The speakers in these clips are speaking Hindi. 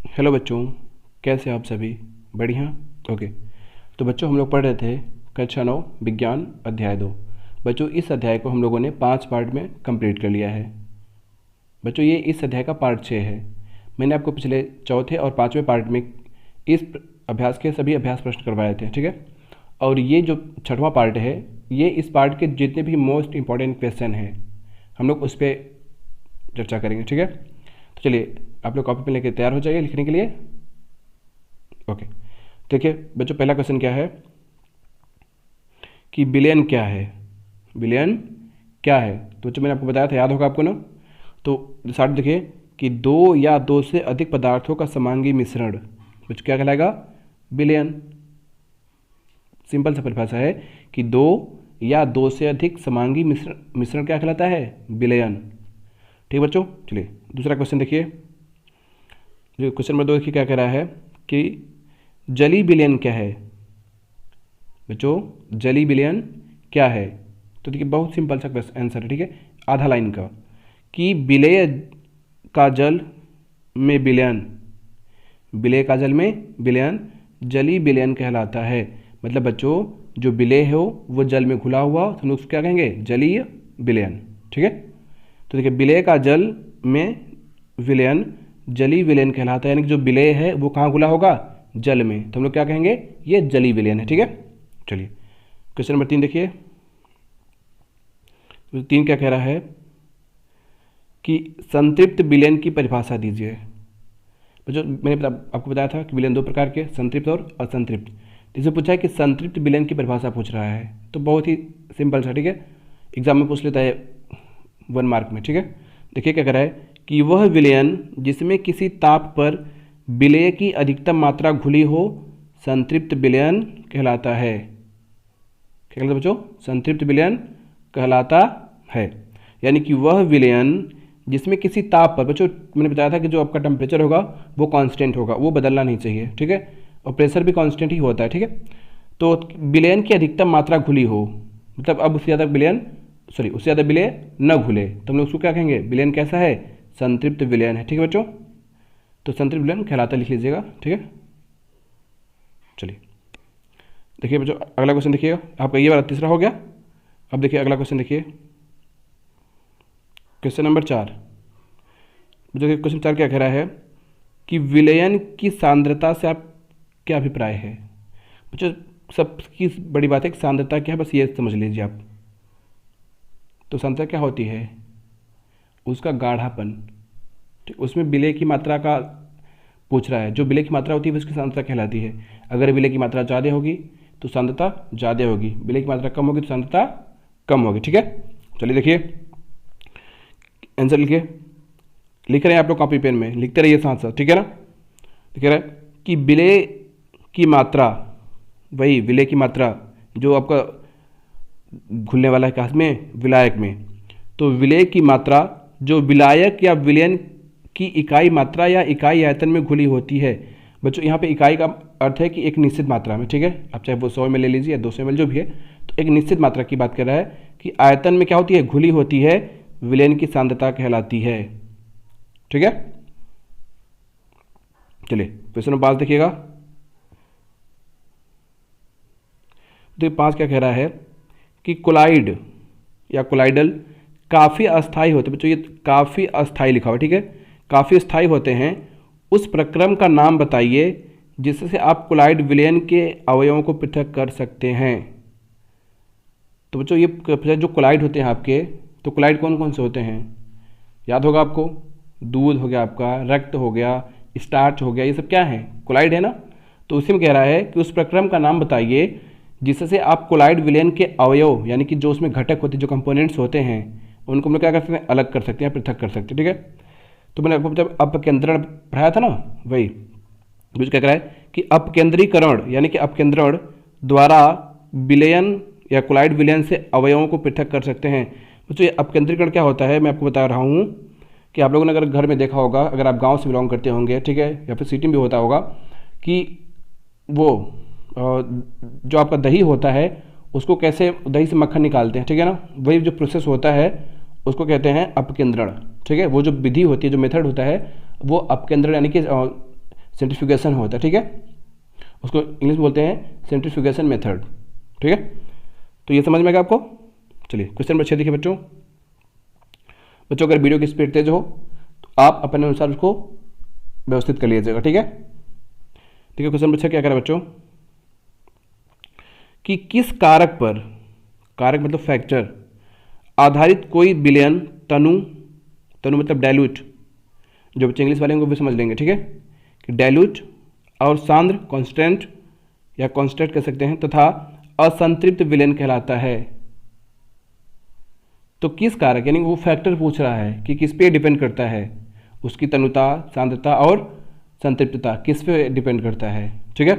हेलो बच्चों, कैसे आप सभी? बढ़िया। ओके। तो बच्चों, हम लोग पढ़ रहे थे कक्षा 9 विज्ञान अध्याय 2। बच्चों, इस अध्याय को हम लोगों ने 5 पार्ट में कंप्लीट कर लिया है। बच्चों, ये इस अध्याय का पार्ट 6 है। मैंने आपको पिछले चौथे और 5वें पार्ट में इस अभ्यास के सभी अभ्यास प्रश्न करवाए थे, ठीक है। और ये जो 6वां पार्ट है, ये इस पार्ट के जितने भी मोस्ट इंपॉर्टेंट क्वेश्चन हैं हम लोग उस पर चर्चा करेंगे, ठीक है। तो चलिए, आप लोग कॉपी पेन लेकर तैयार हो जाइए लिखने के लिए। ओके। देखिए बच्चों, पहला क्वेश्चन क्या है कि विलयन क्या है। विलयन क्या है? तो बच्चों, मैंने आपको बताया था, याद होगा आपको ना। तो साथ देखिए कि दो या दो से अधिक पदार्थों का समांगी मिश्रण बच्चों क्या कहलाएगा? विलयन। सिंपल सा परिभाषा है कि दो या दो से अधिक समांगी मिश्रण क्या कहलाता है? विलयन। ठीक बच्चों, चलिए दूसरा क्वेश्चन देखिए। जो क्वेश्चन नंबर 2 देखिए क्या कह रहा है कि जली विलयन क्या है। बच्चों, जली विलयन क्या है? तो देखिए बहुत सिंपल सा आंसर है, ठीक है, आधा लाइन का, कि विलेय का जल में विलयन, विलेय का जल में विलयन जली विलयन कहलाता है। मतलब बच्चों, जो विलेय हो वो जल में घुला हुआ तो हम लोग क्या कहेंगे? जलीय विलयन, ठीक है। तो देखिए, विलेय का जल में विलयन जली विलयन कहलाता है, यानी कि जो विलेय है वो कहाँ घुला होगा? जल में, तो हम लोग क्या कहेंगे? ये जली विलयन है, ठीक है। चलिए क्वेश्चन नंबर 3 देखिए। तो 3 क्या कह रहा है कि संतृप्त विलयन की परिभाषा दीजिए। जो मैंने आपको बताया था कि विलयन 2 प्रकार के, संतृप्त और असंतृप्त। इसमें पूछा है कि संतृप्त विलयन की परिभाषा पूछ रहा है, तो बहुत ही सिंपल सा, ठीक है, एग्जाम में पूछ लेता है 1 मार्क में, ठीक है। देखिए क्या कह रहा है कि वह विलयन जिसमें किसी ताप पर विलेय की अधिकतम मात्रा घुली हो संतृप्त विलयन कहलाता है। क्या कहलाता है बच्चों? संतृप्त विलयन कहलाता है। यानी कि वह विलयन जिसमें किसी ताप पर, बच्चों मैंने बताया था कि जो आपका टेम्परेचर होगा वो कांस्टेंट होगा, वो बदलना नहीं चाहिए, ठीक है, और प्रेशर भी कांस्टेंट ही होता है, ठीक है। तो विलयन की अधिकतम मात्रा घुली हो, मतलब अब उससे ज़्यादा विलयन, सॉरी उससे ज़्यादा विलय न घुले, तो हम लोग उसको क्या कहेंगे? विलयन कैसा है? संतृप्त विलयन है, ठीक है बच्चों। तो संतृप्त विलयन कहलाता लिख लीजिएगा, ठीक है। चलिए देखिए बच्चों, अगला क्वेश्चन देखिएगा। आपका ये वाला तीसरा हो गया। अब देखिए अगला क्वेश्चन देखिए, क्वेश्चन नंबर 4। देखिए क्वेश्चन 4 क्या कह रहा है कि विलयन की सांद्रता से आप क्या अभिप्राय है। बच्चों, सबकी बड़ी बात है कि सांद्रता क्या है, बस ये समझ लीजिए आप। तो सांद्रता क्या होती है? उसका गाढ़ापन, ठीक, उसमें विलेय की मात्रा का पूछ रहा है। जो विलेय की मात्रा होती है उसकी सांद्रता कहलाती है। अगर विलेय की मात्रा ज़्यादा होगी तो सांद्रता ज़्यादा होगी, विलेय की मात्रा कम होगी तो सांद्रता कम होगी, ठीक है। चलिए देखिए आंसर लिखिए, लिख रहे हैं आप लोग कॉपी पेन में, लिखते रहिए साथ साथ, ठीक है ना। लिख रहा है कि विलेय की मात्रा, वही विलेय की मात्रा जो आपका घुलने वाला है कास में, विलायक में, तो विलेय की मात्रा जो विलायक या विलयन की इकाई मात्रा या इकाई आयतन में घुली होती है। बच्चों यहाँ पे इकाई का अर्थ है कि एक निश्चित मात्रा में, ठीक है, आप चाहे वो 100 ml ले लीजिए या 200 ml जो भी है, तो एक निश्चित मात्रा की बात कर रहा है कि आयतन में क्या होती है? घुली होती है, विलयन की सांद्रता कहलाती है, ठीक है। चलिए क्वेश्चन नंबर 5 देखिएगा। तो 5 क्या कह रहा है कि कोलाइड या कोलाइडल काफ़ी अस्थायी होते हैं। बच्चों ये काफ़ी अस्थायी लिखा हुआ, ठीक है, काफ़ी अस्थायी होते हैं। उस प्रक्रम का नाम बताइए जिससे आप कोलाइड विलयन के अवयवों को पृथक कर सकते हैं। तो बच्चों ये जो कोलाइड होते हैं आपके, तो कोलाइड कौन कौन से होते हैं? याद होगा आपको, दूध हो गया आपका, रक्त हो गया, स्टार्च हो गया, ये सब क्या है? कोलाइड है ना। तो उसी में कह रहा है कि उस प्रक्रम का नाम बताइए जिससे आप कोलाइड विलयन के अवयव, यानी कि जो उसमें घटक होते हैं, जो कंपोनेंट्स होते हैं, उनको हम लोग क्या कर सकते हैं? अलग कर सकते हैं, पृथक कर सकते हैं, ठीक है। तो मैंने आपको जब अपकेंद्रण पढ़ाया था ना, वही मुझे क्या कह रहा है कि अपकेंद्रीकरण, यानी कि अपकेंद्रण द्वारा विलयन या कोलाइड विलयन से अवयवों को पृथक कर सकते हैं। तो ये अपकेंद्रीकरण क्या होता है मैं आपको बता रहा हूँ कि आप लोगों ने अगर घर में देखा होगा, अगर आप गांव से बिलोंग करते होंगे, ठीक है, या फिर सिटी में भी होता होगा कि वो जो आपका दही होता है उसको कैसे दही से मक्खन निकालते हैं, ठीक है ना, वही जो प्रोसेस होता है उसको कहते हैं अपकेंद्रण, ठीक है। वो जो विधि होती है, जो मेथड होता है वो अपकेंद्रण, यानी कि सेंट्रीफ्यूगेशन होता है, ठीक है, उसको इंग्लिश में बोलते हैं सेंट्रीफ्यूगेशन मेथड, ठीक है। तो ये समझ में आएगा आपको। चलिए क्वेश्चन नंबर 6 देखिए बच्चों। बच्चों अगर वीडियो की स्पीड तेज हो तो आप अपने अनुसार उसको व्यवस्थित कर लीजिएगा, ठीक है। ठीक है, क्वेश्चन नंबर 6 क्या कह रहा है बच्चों कि किस कारक पर, कारक मतलब फैक्टर, आधारित कोई विलयन तनु, तनु मतलब डाइल्यूट, जो बच्चे इंग्लिश वाले हैं वो भी समझ लेंगे, ठीक है, कि डाइल्यूट और सांद्र कांस्टेंट या कांस्टेंट कह सकते हैं तथा असंतृप्त विलयन कहलाता है। तो किस कारक, यानी वो फैक्टर पूछ रहा है कि किस पे डिपेंड करता है, उसकी तनुता, सांद्रता और संतृप्तता किस पे डिपेंड करता है, ठीक है।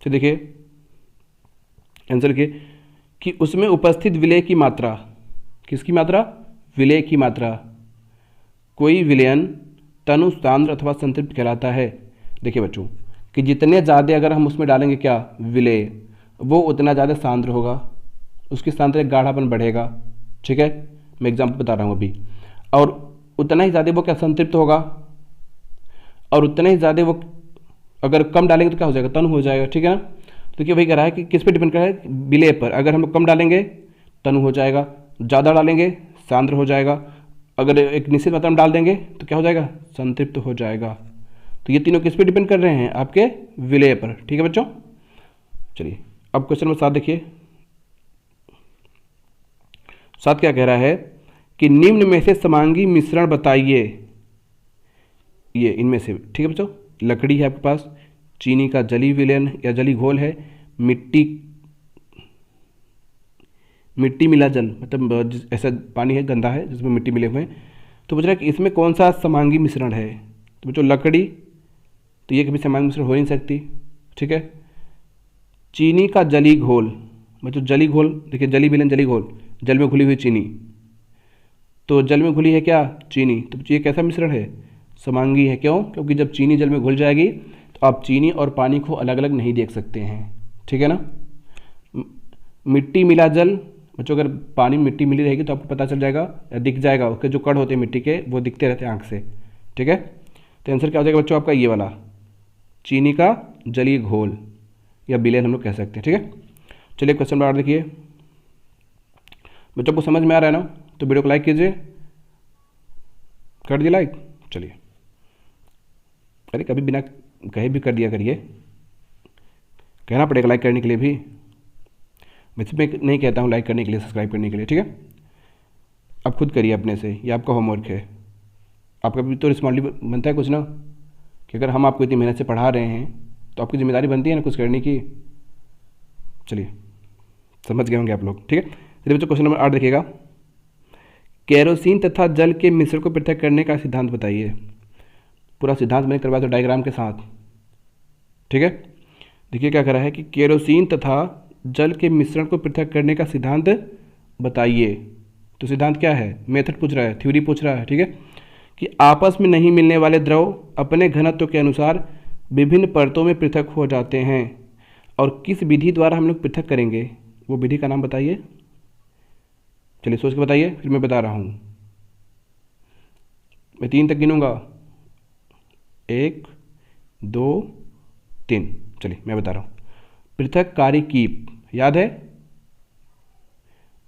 तो देखिए आंसर लिखिए कि उसमें उपस्थित विलय की मात्रा, किसकी मात्रा, विलय की मात्रा, कोई विलयन तनु, सांद्र अथवा संतृप्त कहलाता है। देखिए बच्चों कि जितने ज़्यादा अगर हम उसमें डालेंगे क्या विलय, वो उतना ज़्यादा सांद्र होगा, उसकी सांद्र गाढ़ापन बढ़ेगा, ठीक है, मैं एग्जाम्पल बता रहा हूँ अभी, और उतना ही ज़्यादा वो क्या संतृप्त होगा, और उतना ही ज़्यादा वो अगर कम डालेंगे तो क्या हो जाएगा, तनु हो जाएगा, ठीक है ना। तो देखिए वही कह रहा है कि किस पे डिपेंड कर रहा है, विलय पर। अगर हम कम डालेंगे तनु हो जाएगा, ज़्यादा डालेंगे सांद्र हो जाएगा, अगर एक निश्चित मात्रा में डाल देंगे तो क्या हो जाएगा, संतृप्त हो जाएगा। तो ये तीनों किस पे डिपेंड कर रहे हैं, आपके विलय पर, ठीक है बच्चों। चलिए अब क्वेश्चन नंबर 7 देखिए। 7 क्या कह रहा है कि निम्न में से समांगी मिश्रण बताइए, ये इनमें से, ठीक है बच्चों। लकड़ी है आपके पास, चीनी का जली विलयन या जली घोल है, मिट्टी मिला जल, मतलब ऐसा पानी है गंदा है जिसमें मिट्टी मिले हुए हैं। तो पूछ रहा है कि इसमें कौन सा समांगी मिश्रण है। तो बच्चों लकड़ी, तो ये कभी समांगी मिश्रण हो नहीं सकती, ठीक है। चीनी का जली घोल, मतलब जली घोल, देखिए जली विलयन जली घोल, जल में घुली हुई चीनी, तो जल में घुली है क्या, चीनी, तो ये कैसा मिश्रण है, समांगी है। क्यों, क्योंकि जब चीनी जल में घुल जाएगी तो आप चीनी और पानी को अलग अलग नहीं देख सकते हैं, ठीक है ना। मिट्टी मिला जल, बच्चों अगर पानी में मिट्टी मिली रहेगी तो आपको पता चल जाएगा या दिख जाएगा, उसके जो कण होते हैं मिट्टी के वो दिखते रहते हैं आँख से, ठीक है। तो आंसर क्या हो जाएगा बच्चों आपका, ये वाला चीनी का जली घोल या विलयन हम लोग कह सकते हैं, ठीक है। चलिए क्वेश्चन नंबर 8 देखिए। बच्चों को समझ में आ रहा है ना, तो वीडियो को लाइक कीजिए, कर दिया लाइक। चलिए अरे कभी बिना कहे भी कर दिया करिए, कहना पड़ेगा लाइक करने के लिए भी, वैसे मैं नहीं कहता हूँ लाइक करने के लिए, सब्सक्राइब करने के लिए, ठीक है। आप खुद करिए अपने से, ये आपका होमवर्क है, आपका भी तो रिस्पॉन्सिबिलिटी बनता है कुछ ना, कि अगर हम आपको इतनी मेहनत से पढ़ा रहे हैं तो आपकी जिम्मेदारी बनती है ना कुछ करने की। चलिए समझ गए होंगे आप लोग, ठीक है। चलिए बच्चों क्वेश्चन नंबर 8 देखिएगा। केरोसिन तथा जल के मिश्रण को पृथक करने का सिद्धांत बताइए। पूरा सिद्धांत मैंने करवाया था डायग्राम के साथ, ठीक है। देखिए क्या कह रहा है कि केरोसिन तथा जल के मिश्रण को पृथक करने का सिद्धांत बताइए। तो सिद्धांत क्या है, मेथड पूछ रहा है, थ्योरी पूछ रहा है, ठीक है, कि आपस में नहीं मिलने वाले द्रव अपने घनत्व के अनुसार विभिन्न परतों में पृथक हो जाते हैं, और किस विधि द्वारा हम लोग पृथक करेंगे, वो विधि का नाम बताइए। चलिए सोच के बताइए, फिर मैं बता रहा हूँ। मैं 3 तक गिनूंगा, 1 2 3। चलिए मैं बता रहा हूँ। पृथककारी कीप याद है,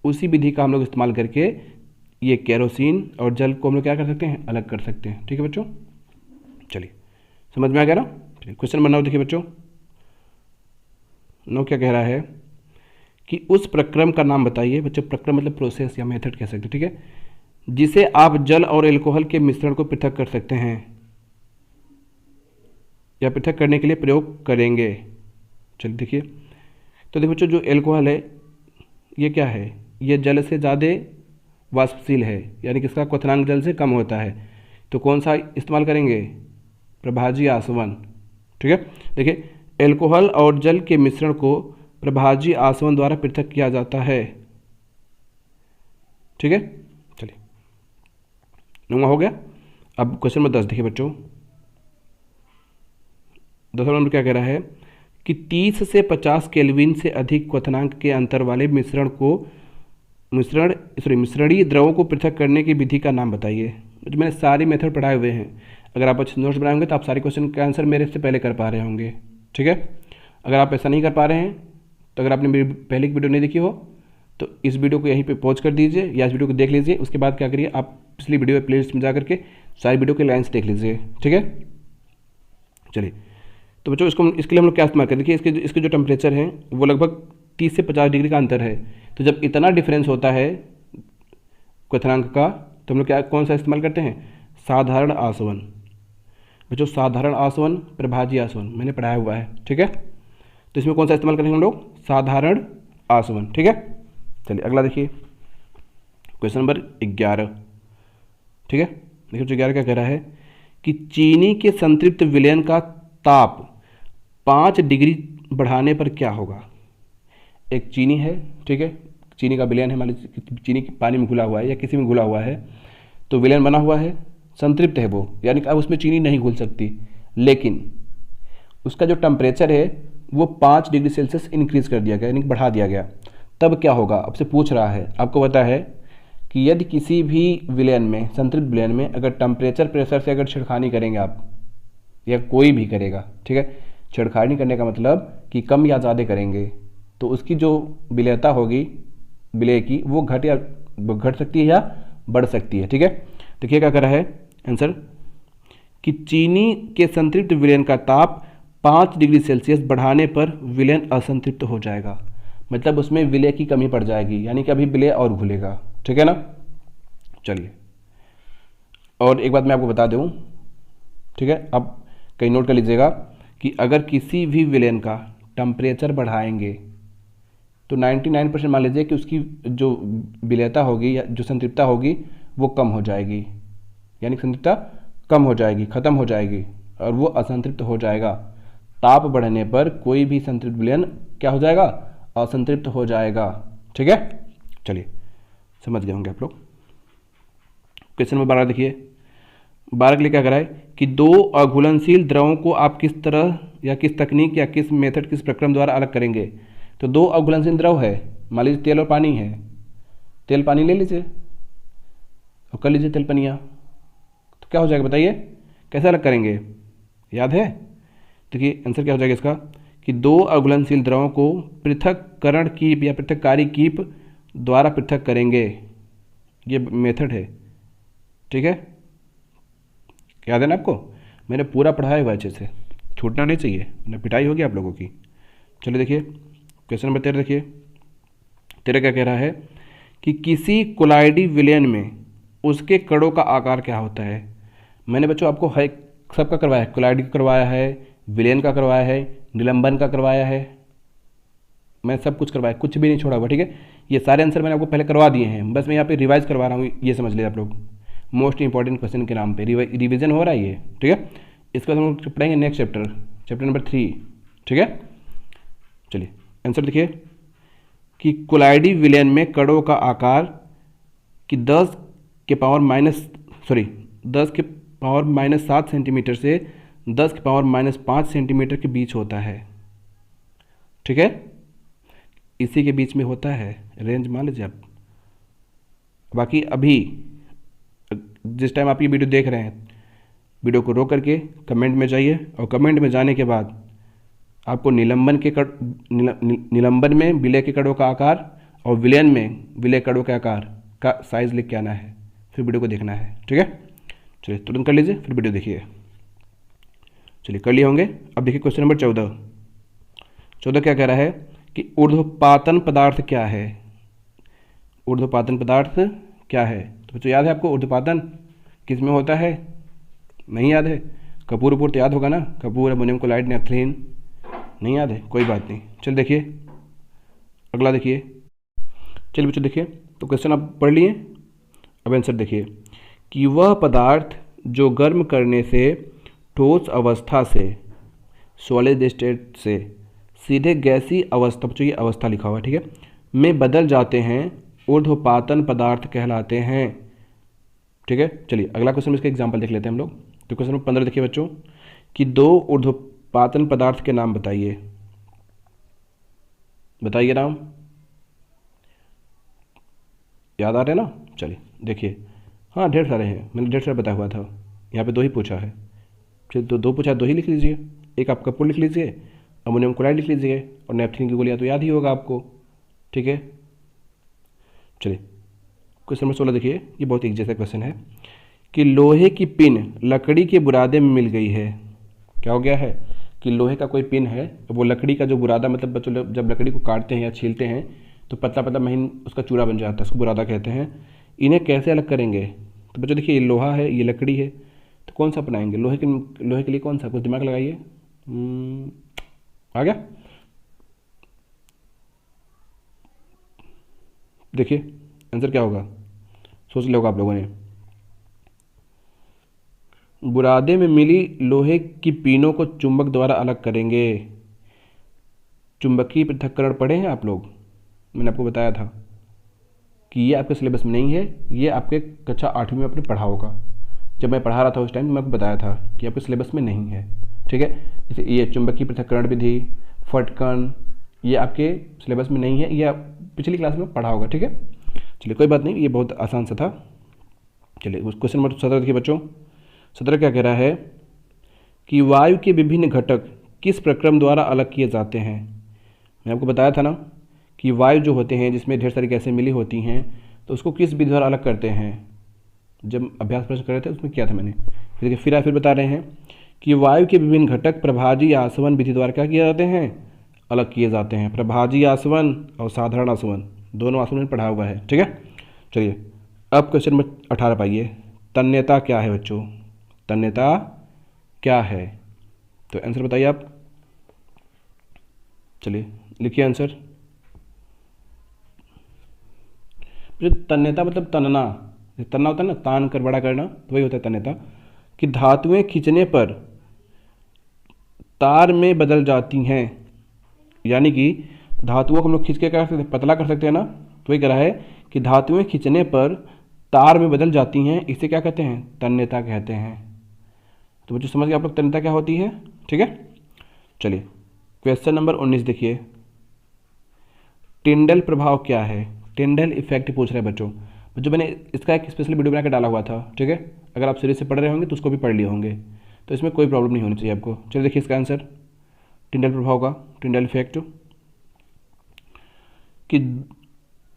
उसी विधि का हम लोग इस्तेमाल करके ये केरोसिन और जल को हम लोग क्या कर सकते हैं, अलग कर सकते हैं, ठीक है बच्चों। चलिए समझ में आ गया ना। चलिए क्वेश्चन नंबर 9 देखिए बच्चों। 9 क्या कह रहा है कि उस प्रक्रम का नाम बताइए। बच्चों प्रक्रम मतलब प्रोसेस या मेथड कह सकते हैं, ठीक है, जिसे आप जल और एल्कोहल के मिश्रण को पृथक कर सकते हैं या पृथक करने के लिए प्रयोग करेंगे। चलिए देखिए, तो देखो बच्चों जो एल्कोहल है ये क्या है, ये जल से ज़्यादा वाष्पशील है, यानी कि इसका क्वथनांक जल से कम होता है। तो कौन सा इस्तेमाल करेंगे, प्रभाजी आसवन, ठीक है। देखिए एल्कोहल और जल के मिश्रण को प्रभाजी आसवन द्वारा पृथक किया जाता है, ठीक है। चलिए 9 हो गया। अब क्वेश्चन नंबर 10 देखिए बच्चों। 10वां नंबर क्या कह रहा है कि 30 से 50 केल्विन से अधिक क्वथनांक के अंतर वाले मिश्रणीय द्रवों को पृथक करने की विधि का नाम बताइए। जो मैंने सारे मेथड पढ़ाए हुए हैं, अगर आप अच्छे नोट्स बनाए होंगे तो आप सारे क्वेश्चन का आंसर मेरे से पहले कर पा रहे होंगे, ठीक है। अगर आप ऐसा नहीं कर पा रहे हैं तो अगर आपने मेरी पहले की वीडियो नहीं देखी हो तो इस वीडियो को यहीं पे पॉज कर दीजिए या इस वीडियो को देख लीजिए। उसके बाद क्या करिए, आप पिछली वीडियो प्ले लिस्ट में जा करके सारी वीडियो के लाइन्स देख लीजिए, ठीक है। चलिए, तो बच्चों इसके लिए हम लोग क्या इस्तेमाल करें, देखिए इसके जो टेम्परेचर है वो लगभग 30 से 50 डिग्री का अंतर है। तो जब इतना डिफरेंस होता है क्वथनांक का तो हम लोग कौन सा इस्तेमाल करते हैं, साधारण आसवन। बच्चों साधारण आसवन, प्रभाजी आसवन मैंने पढ़ाया हुआ है, ठीक है। तो इसमें कौन सा इस्तेमाल करेंगे हम लोग, साधारण आसवन, ठीक है। चलिए अगला देखिए, क्वेश्चन नंबर 11, ठीक है। देखिए 11 क्या कह रहा है कि चीनी के संतृप्त विलयन का ताप 5 डिग्री बढ़ाने पर क्या होगा। एक चीनी है, ठीक है, चीनी का विलयन है, मान लीजिए चीनी पानी में घुला हुआ है या किसी में घुला हुआ है, तो विलयन बना हुआ है, संतृप्त है वो, यानी कि अब उसमें चीनी नहीं घुल सकती, लेकिन उसका जो टेम्परेचर है वो 5 डिग्री सेल्सियस इंक्रीज कर दिया गया, यानी बढ़ा दिया गया। तब क्या होगा, आपसे पूछ रहा है, आपको पता है कि यदि किसी भी विलयन में, संतृप्त विलयन में अगर टेम्परेचर प्रेशर से अगर छेड़खानी करेंगे आप, या कोई भी करेगा, ठीक है, छेड़खानी करने का मतलब कि कम या ज़्यादा करेंगे, तो उसकी जो विलयता होगी विलय की वो घट सकती है या बढ़ सकती है, ठीक है। देखिए क्या कर रहा है आंसर कि चीनी के संतृप्त विलयन का ताप 5 डिग्री सेल्सियस बढ़ाने पर विलयन असंतृप्त हो जाएगा, मतलब उसमें विलय की कमी पड़ जाएगी, यानी कि अभी विलय और घुलेगा, ठीक है ना। चलिए, और एक बात मैं आपको बता दूं, ठीक है, आप कहीं नोट कर लीजिएगा कि अगर किसी भी विलयन का टेम्परेचर बढ़ाएंगे तो 99% मान लीजिए कि उसकी जो विलयता होगी या जो संतृप्तता होगी वो कम हो जाएगी, यानी संतृप्तता कम हो जाएगी, खत्म हो जाएगी और वो असंतृप्त हो जाएगा। ताप बढ़ने पर कोई भी संतृप्त विलयन क्या हो जाएगा, असंतृप्त हो जाएगा, ठीक है। चलिए समझ गए होंगे आप लोग। क्वेश्चन नंबर 12 देखिए, 12 के लिए क्या करा है कि 2 अघुलनशील द्रवों को आप किस तरह या किस तकनीक या किस मेथड, किस प्रक्रम द्वारा अलग करेंगे। तो 2 अघुलनशील द्रव है, मान लीजिए तेल और पानी है, तेल पानी ले लीजिए और कर लीजिए तेल पनिया, तो क्या हो जाएगा बताइए, कैसे अलग करेंगे, याद है। देखिए आंसर क्या हो जाएगा इसका कि 2 अघुलनशील द्रवों को पृथक्करण कीप या पृथक्कारी कीप द्वारा पृथक करेंगे, ये मेथड है, ठीक है। याद है ना आपको, मैंने पूरा पढ़ाया हुआ अच्छे से, छूटना नहीं चाहिए, ना पिटाई होगी आप लोगों की। चलिए देखिए क्वेश्चन नंबर 13 देखिए, 13 क्या कह रहा है कि किसी कोलाइडी विलयन में उसके कणों का आकार क्या होता है। मैंने बच्चों आपको हर सबका करवाया है, कोलाइडी का करवाया है, विलयन का करवाया है, निलंबन का करवाया है, मैं सब कुछ करवाया, कुछ भी नहीं छोड़ा हुआ, ठीक है। ये सारे आंसर मैंने आपको पहले करवा दिए हैं, बस मैं यहाँ पे रिवाइज करवा रहा हूँ, ये समझ लीजिए आप लोग, मोस्ट इंपॉर्टेंट क्वेश्चन के नाम पे रिवीजन हो रहा है ये, ठीक है। इसके बाद हम लोग पढ़ेंगे नेक्स्ट चैप्टर नंबर 3, ठीक है। चलिए आंसर देखिए कि कोलाइडी विलयन में कणों का आकार कि 10 के पावर माइनस 7 सेंटीमीटर से 10 के पावर -5 सेंटीमीटर के बीच होता है, ठीक है, इसी के बीच में होता है, रेंज मान लीजिए आप। बाकी अभी जिस टाइम आप ये वीडियो देख रहे हैं, वीडियो को रोक करके कमेंट में जाइए और कमेंट में जाने के बाद आपको निलंबन में विलय के कणों का आकार और विलयन में विलय कणों के आकार का साइज लिख के आना है, फिर वीडियो को देखना है, ठीक है। चलिए तुरंत कर लीजिए, फिर वीडियो देखिए। चलिए कर लिए होंगे। अब देखिए क्वेश्चन नंबर 14 क्या कह रहा है कि ऊर्ध्वपातन पदार्थ क्या है। ऊर्ध्वपातन पदार्थ क्या है, तो बच्चों याद है आपको ऊर्ध्वपातन किस में होता है, नहीं याद है, कपूर तो याद होगा ना, कपूर, अमोनियम क्लोराइड, नेफ्थलीन, नहीं याद है, कोई बात नहीं। चल देखिए अगला देखिए, चलिए बच्चों देखिए, तो क्वेश्चन आप पढ़ लिए, अब आंसर देखिए कि वह पदार्थ जो गर्म करने से ठोस अवस्था से, सॉलिड स्टेट से सीधे गैसीय अवस्था, बच्चों ये अवस्था लिखा हुआ है, ठीक है, में बदल जाते हैं, ऊर्ध्वपातन पदार्थ कहलाते हैं, ठीक है। चलिए अगला क्वेश्चन में इसका एग्जाम्पल देख लेते हैं हम लोग। तो क्वेश्चन नंबर 15 देखिए बच्चों कि 2 ऊर्ध्वपातन पदार्थ के नाम बताइए, बताइए नाम, याद आ रहे हैं ना। चलिए देखिए, हाँ ढेर सारे हैं, मैंने ढेर सारे बताया हुआ था, यहाँ पे 2 ही पूछा है। फिर तो दो पूछा, दो ही लिख लीजिए, एक आप कपूर लिख लीजिए, अमोनियम क्लोराइड लिख लीजिए, और नेपथलीन की गोलियाँ तो याद ही होगा आपको। ठीक है, चलिए क्वेश्चन नंबर 16 देखिए, ये बहुत एक जैसा क्वेश्चन है कि लोहे की पिन लकड़ी के बुरादे में मिल गई है। क्या हो गया है कि लोहे का कोई पिन है, वो लकड़ी का जो बुरादा, मतलब बच्चों जब लकड़ी को काटते हैं या छीलते हैं तो पतला पतला महीन उसका चूड़ा बन जाता है, उसको बुरादा कहते हैं। इन्हें कैसे अलग करेंगे? तो बच्चों देखिए, ये लोहा है, ये लकड़ी है, तो कौन सा अपनाएंगे? लोहे के लिए कौन सा? कुछ दिमाग लगाइए। आ गया? देखिए आंसर क्या होगा, सोच लिया होगा आप लोगों ने। बुरादे में मिली लोहे की पीनों को चुंबक द्वारा अलग करेंगे। चुंबकीय पृथक्करण पढ़े हैं आप लोग? मैंने आपको बताया था कि ये आपके सिलेबस में नहीं है, ये आपके कक्षा 8वीं में आपने पढ़ा होगा। जब मैं पढ़ा रहा था उस टाइम मैं आपको बताया था कि आपके सिलेबस में नहीं है। ठीक है, जैसे ये चुंबकीय पृथक्करण विधि, फटकन, ये आपके सिलेबस में नहीं है, ये आप पिछली क्लास में पढ़ा होगा। ठीक है, चलिए कोई बात नहीं, ये बहुत आसान सा था। चलिए उस क्वेश्चन नंबर 17 देखिए बच्चों। 17 क्या कह रहा है कि वायु के विभिन्न घटक किस प्रक्रम द्वारा अलग किए जाते हैं? मैंने आपको बताया था ना कि वायु जो होते हैं जिसमें ढेर सारी गैसें मिली होती हैं, तो उसको किस विधि द्वारा अलग करते हैं? जब अभ्यास प्रश्न कर रहे थे उसमें किया था मैंने। देखिए फिर बता रहे हैं कि वायु के विभिन्न घटक प्रभाजी आसवन विधि द्वारा क्या किए जाते हैं? अलग किए जाते हैं। प्रभाजी आसवन और साधारण आसवन, दोनों आसवन में पढ़ा हुआ है। ठीक है, चलिए अब क्वेश्चन नंबर 18 पाइए। तन्यता क्या है बच्चों? तन्यता क्या है? तो आंसर बताइए आप। चलिए लिखिए आंसर। जो तन्यता मतलब तनना, तनना होता है ना, तान कर बड़ा करना, तो वही होता है तन्यता। कि धातुएं खींचने पर तार में बदल जाती हैं, यानी कि धातुओं को हम लोग खींच के क्या कर सकते हैं? पतला कर सकते हैं ना। तो वही कह रहा है कि धातुएं खींचने पर तार में बदल जाती हैं, इसे क्या कहते हैं? तन्यता कहते हैं। तो बच्चों समझ गए आप लोग तन्यता क्या होती है? ठीक है, चलिए क्वेश्चन नंबर 19 देखिए। टिंडल प्रभाव क्या है? टिंडल इफेक्ट पूछ रहे हैं बच्चों। मैंने इसका एक स्पेशल वीडियो बना के डाला हुआ था। ठीक है, अगर आप सीरीज से पढ़ रहे होंगे तो उसको भी पढ़ लिए होंगे, तो इसमें कोई प्रॉब्लम नहीं होनी चाहिए आपको। चलिए देखिए इसका आंसर टिंडल प्रभाव का, टिंडल इफेक्ट, कि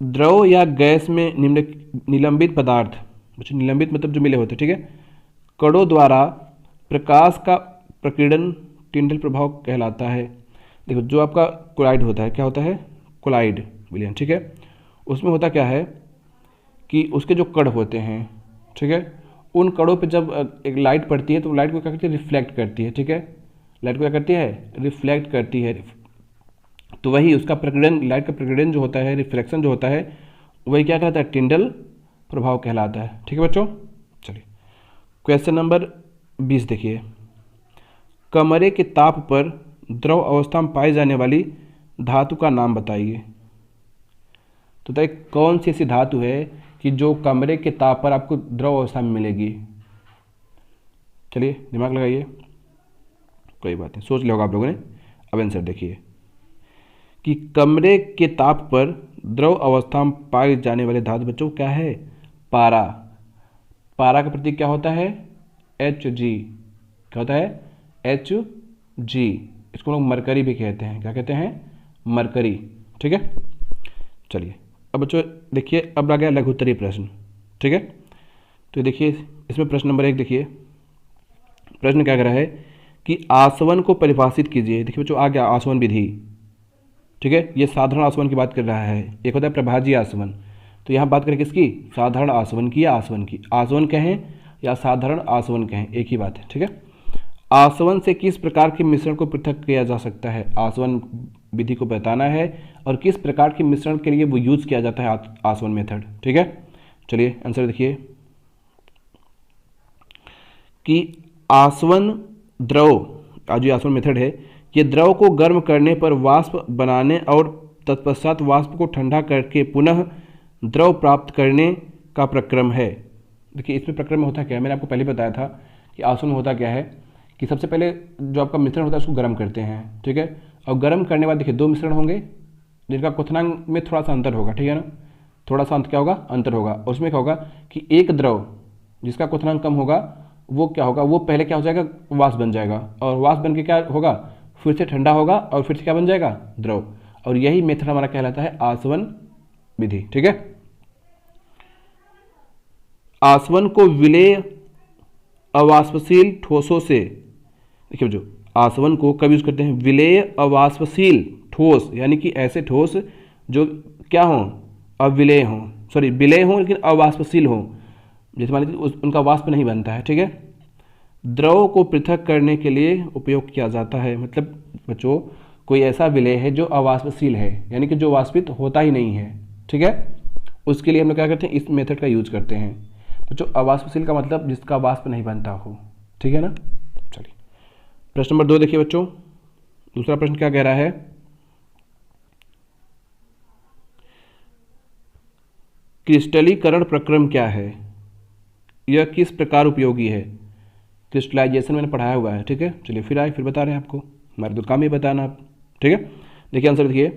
द्रव या गैस में निलंबित पदार्थ, बच्चों निलंबित मतलब जो मिले होते, ठीक है, कणों द्वारा प्रकाश का प्रकीर्णन टिंडल प्रभाव कहलाता है। देखो जो आपका कोलाइड होता है, क्या होता है? कोलाइड विलयन। ठीक है, उसमें होता क्या है कि उसके जो कण होते हैं, ठीक है, उन कणों पे जब एक लाइट पड़ती है तो लाइट को क्या करती है? रिफ्लेक्ट करती है। ठीक है, लाइट को क्या करती है? रिफ्लेक्ट करती है। तो वही उसका प्रकीर्णन, लाइट का प्रकीर्णन जो होता है, रिफ्लेक्शन जो होता है, वही क्या कहलाता है? टिंडल प्रभाव कहलाता है। ठीक है बच्चों, चलिए क्वेश्चन नंबर 20 देखिए। कमरे के ताप पर द्रव अवस्था में पाई जाने वाली धातु का नाम बताइए। तो बताइए कौन सी ऐसी धातु है कि जो कमरे के ताप पर आपको द्रव अवस्था में मिलेगी? चलिए दिमाग लगाइए, कोई बात नहीं, सोच लिया होगा आप लोगों ने। अब आंसर देखिए कि कमरे के ताप पर द्रव अवस्था में पाई जाने वाली धातु बच्चों क्या है? पारा। पारा का प्रतीक क्या होता है? Hg। क्या होता है? Hg। इसको लोग मरकरी भी कहते हैं। क्या कहते हैं? मरकरी। ठीक है, चलिए अब बच्चों देखिए, अब आ गया लघुत्तरीय प्रश्न। ठीक है, तो देखिए इसमें प्रश्न नंबर 1 देखिए, प्रश्न क्या कर रहा है कि आसवन को परिभाषित कीजिए। देखिए बच्चों आ गया आसवन विधि। ठीक है, ये साधारण आसवन की बात कर रहा है, एक होता है प्रभाजी आसवन। तो यहाँ बात करें किसकी? साधारण आसवन की या आसवन की। आसवन कहें या साधारण आसवन कहें, एक ही बात है। ठीक है, आसवन से किस प्रकार के मिश्रण को पृथक किया जा सकता है? आसवन विधि को बताना है और किस प्रकार के मिश्रण के लिए वो यूज किया जाता है आसवन मेथड। ठीक है, चलिए आंसर देखिए कि आसवन द्रव, जो आसवन मेथड है, ये द्रव को गर्म करने पर वाष्प बनाने और तत्पश्चात वाष्प को ठंडा करके पुनः द्रव प्राप्त करने का प्रक्रम है। देखिए इसमें प्रक्रम में होता क्या है, मैंने आपको पहले बताया था कि आसवन में होता क्या है कि सबसे पहले जो आपका मिश्रण होता है उसको गर्म करते हैं। ठीक है, और गर्म करने के बाद देखिए 2 मिश्रण होंगे जिनका क्वथनांक में थोड़ा सा अंतर होगा। ठीक है ना, थोड़ा सा क्या होगा? अंतर होगा। और उसमें क्या होगा कि एक द्रव जिसका क्वथनांक कम होगा वो क्या होगा, वो पहले क्या हो जाएगा, वाष्प बन जाएगा, और वाष्प बन के क्या होगा, फिर से ठंडा होगा और फिर से क्या बन जाएगा, द्रव। और यही मेथड हमारा कहलाता है आसवन विधि। ठीक है, आसवन को विलेय अवाष्पशील ठोसों से, देखिए जो आसवन को कब यूज करते हैं, विलेय अवाष्पशील ठोस, यानी कि ऐसे ठोस जो क्या हों, अविलेय हों, सॉरी विलेय हों लेकिन अवाष्पशील हों, जैसे मान लीजिए उनका वाष्प नहीं बनता है। ठीक है, द्रव को पृथक करने के लिए उपयोग किया जाता है। मतलब बच्चों कोई ऐसा विलेय है जो अवाष्पशील है, यानी कि जो वाष्पित होता ही नहीं है। ठीक है, उसके लिए हम लोग क्या करते हैं, इस मेथड का यूज करते हैं। बच्चों अवाष्पशील का मतलब जिसका वाष्प नहीं बनता हो। ठीक है ना, चलिए प्रश्न नंबर 2 देखिए बच्चों, दूसरा प्रश्न क्या कह रहा है, क्रिस्टलीकरण प्रक्रम क्या है, यह किस प्रकार उपयोगी है। क्रिस्टलाइजेशन मैंने पढ़ाया हुआ है। ठीक है, चलिए फिर बता रहे हैं आपको, हमारे तो काम ही बताना आप। ठीक है, देखिए आंसर देखिए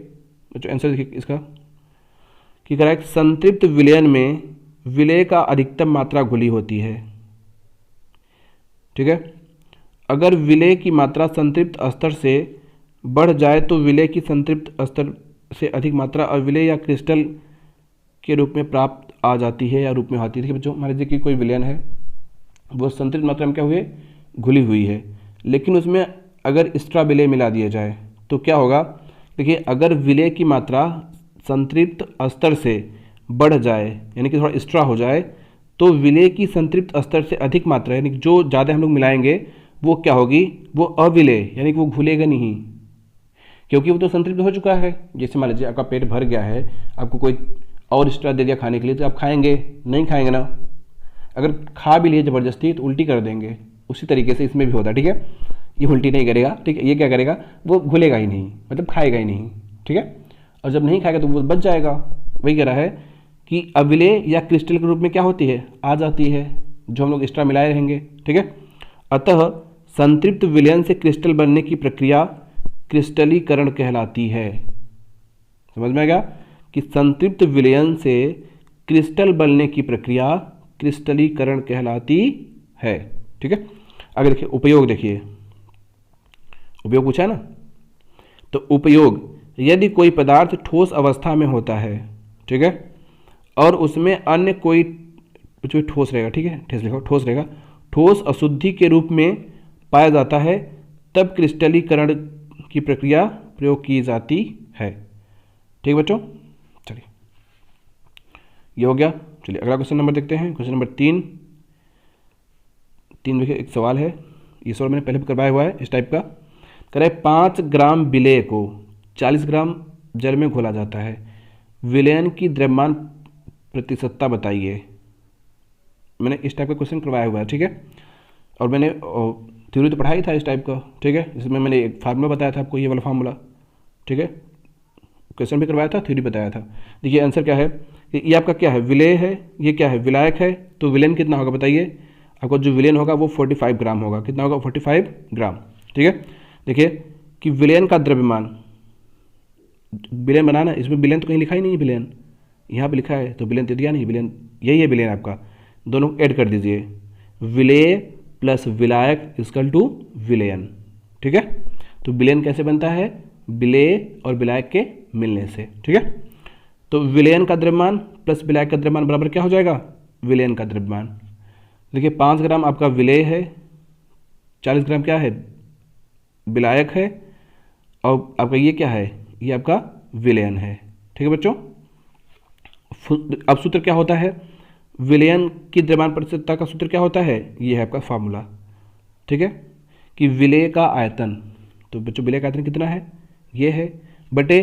बच्चों, आंसर देखिए इसका कि करेक्ट, संतृप्त विलयन में विलेय का अधिकतम मात्रा घुली होती है। ठीक है, अगर विलेय की मात्रा संतृप्त स्तर से बढ़ जाए तो विलेय की संतृप्त स्तर से अधिक मात्रा अविलेय या क्रिस्टल के रूप में प्राप्त आ जाती है या रूप में आती है। देखिए बच्चों, मान लीजिए कि कोई विलयन है, वो संतृप्त मात्रा में क्या हुए, घुली हुई है, लेकिन उसमें अगर एक्स्ट्रा विलेय मिला दिया जाए तो क्या होगा। देखिए अगर विलेय की मात्रा संतृप्त स्तर से बढ़ जाए, यानी कि थोड़ा एक्स्ट्रा हो जाए, तो विलेय की संतृप्त स्तर से अधिक मात्रा, यानी जो ज़्यादा हम लोग मिलाएंगे वो क्या होगी, वो अविलेय, यानी कि वो घुलेगा नहीं, क्योंकि वो तो संतृप्त हो चुका है। जैसे मान लीजिए आपका पेट भर गया है, आपको कोई और एक्स्ट्रा दे दिया खाने के लिए, तो आप खाएंगे नहीं, खाएंगे ना, अगर खा भी लिए ज़बरदस्ती तो उल्टी कर देंगे। उसी तरीके से इसमें भी होता है। ठीक है, ये उल्टी नहीं करेगा, ठीक है, ये क्या करेगा, वो घुलेगा ही नहीं, मतलब खाएगा ही नहीं। ठीक है, और जब नहीं खाएगा तो वो बच जाएगा। वही कह रहा है कि अविलेय या क्रिस्टल के रूप में क्या होती है, आ जाती है, जो हम लोग एक्स्ट्रा मिलाए रहेंगे। ठीक है, अतः संतृप्त विलयन से क्रिस्टल बनने की प्रक्रिया क्रिस्टलीकरण कहलाती है। समझ में आएगा कि संतृप्त विलयन से क्रिस्टल बनने की प्रक्रिया क्रिस्टलीकरण कहलाती है। ठीक है, आगे देखिए उपयोग, देखिए उपयोग पूछा है ना, तो उपयोग, यदि कोई पदार्थ ठोस अवस्था में होता है, ठीक है, और उसमें अन्य कोई जो ठोस रहेगा, ठीक है, ठोस लिखो, ठोस रहेगा, ठोस अशुद्धि के रूप में पाया जाता है, तब क्रिस्टलीकरण की प्रक्रिया प्रयोग की जाती है। ठीक बच्चों, चलिए ये हो गया। चलिए अगला क्वेश्चन नंबर देखते हैं, क्वेश्चन नंबर 3 देखिए एक सवाल है, ये सवाल मैंने पहले भी करवाया हुआ है इस टाइप का। करें 5 ग्राम विलेय को 40 ग्राम जल में घोला जाता है, विलयन की द्रव्यमान प्रतिशतता बताइए। मैंने इस टाइप का क्वेश्चन करवाया हुआ है। ठीक है, और मैंने थ्योरी तो पढ़ाई था इस टाइप का। ठीक है, इसमें मैंने एक फार्मूला बताया था आपको, ये वाला फार्मूला। ठीक है, क्वेश्चन भी करवाया था, थ्योरी बताया था। देखिए आंसर क्या है, ये आपका क्या है, विलेय है, ये क्या है, विलायक है, तो विलयन कितना होगा बताइए। आपका जो विलयन होगा वो 45 ग्राम होगा। कितना होगा, 45 ग्राम। ठीक है, देखिए कि विलयन का द्रव्यमान, विलयन बनाना, इसमें विलयन तो कहीं लिखा ही नहीं है, विलयन यहाँ पे लिखा है तो विलयन दे दिया नहीं, विलयन यही है विलयन आपका, दोनों ऐड कर दीजिए, विलेय प्लस विलायक इक्वल टू विलयन। ठीक है, तो विलयन कैसे बनता है, विलेय और विलायक के मिलने से। ठीक है, तो विलयन का द्रव्यमान प्लस विलायक का द्रव्यमान बराबर क्या हो जाएगा, विलयन का द्रव्यमान। देखिए 5 ग्राम आपका विलेय है, 40 ग्राम क्या है, विलायक है, और आपका ये क्या है, ये आपका विलयन है। ठीक है बच्चों, अब सूत्र क्या होता है, विलयन की द्रव्यमान प्रतिशतता का सूत्र क्या होता है, ये है आपका फार्मूला। ठीक है, कि विलेय का आयतन, तो बच्चों विलेय का आयतन कितना है, ये है, बटे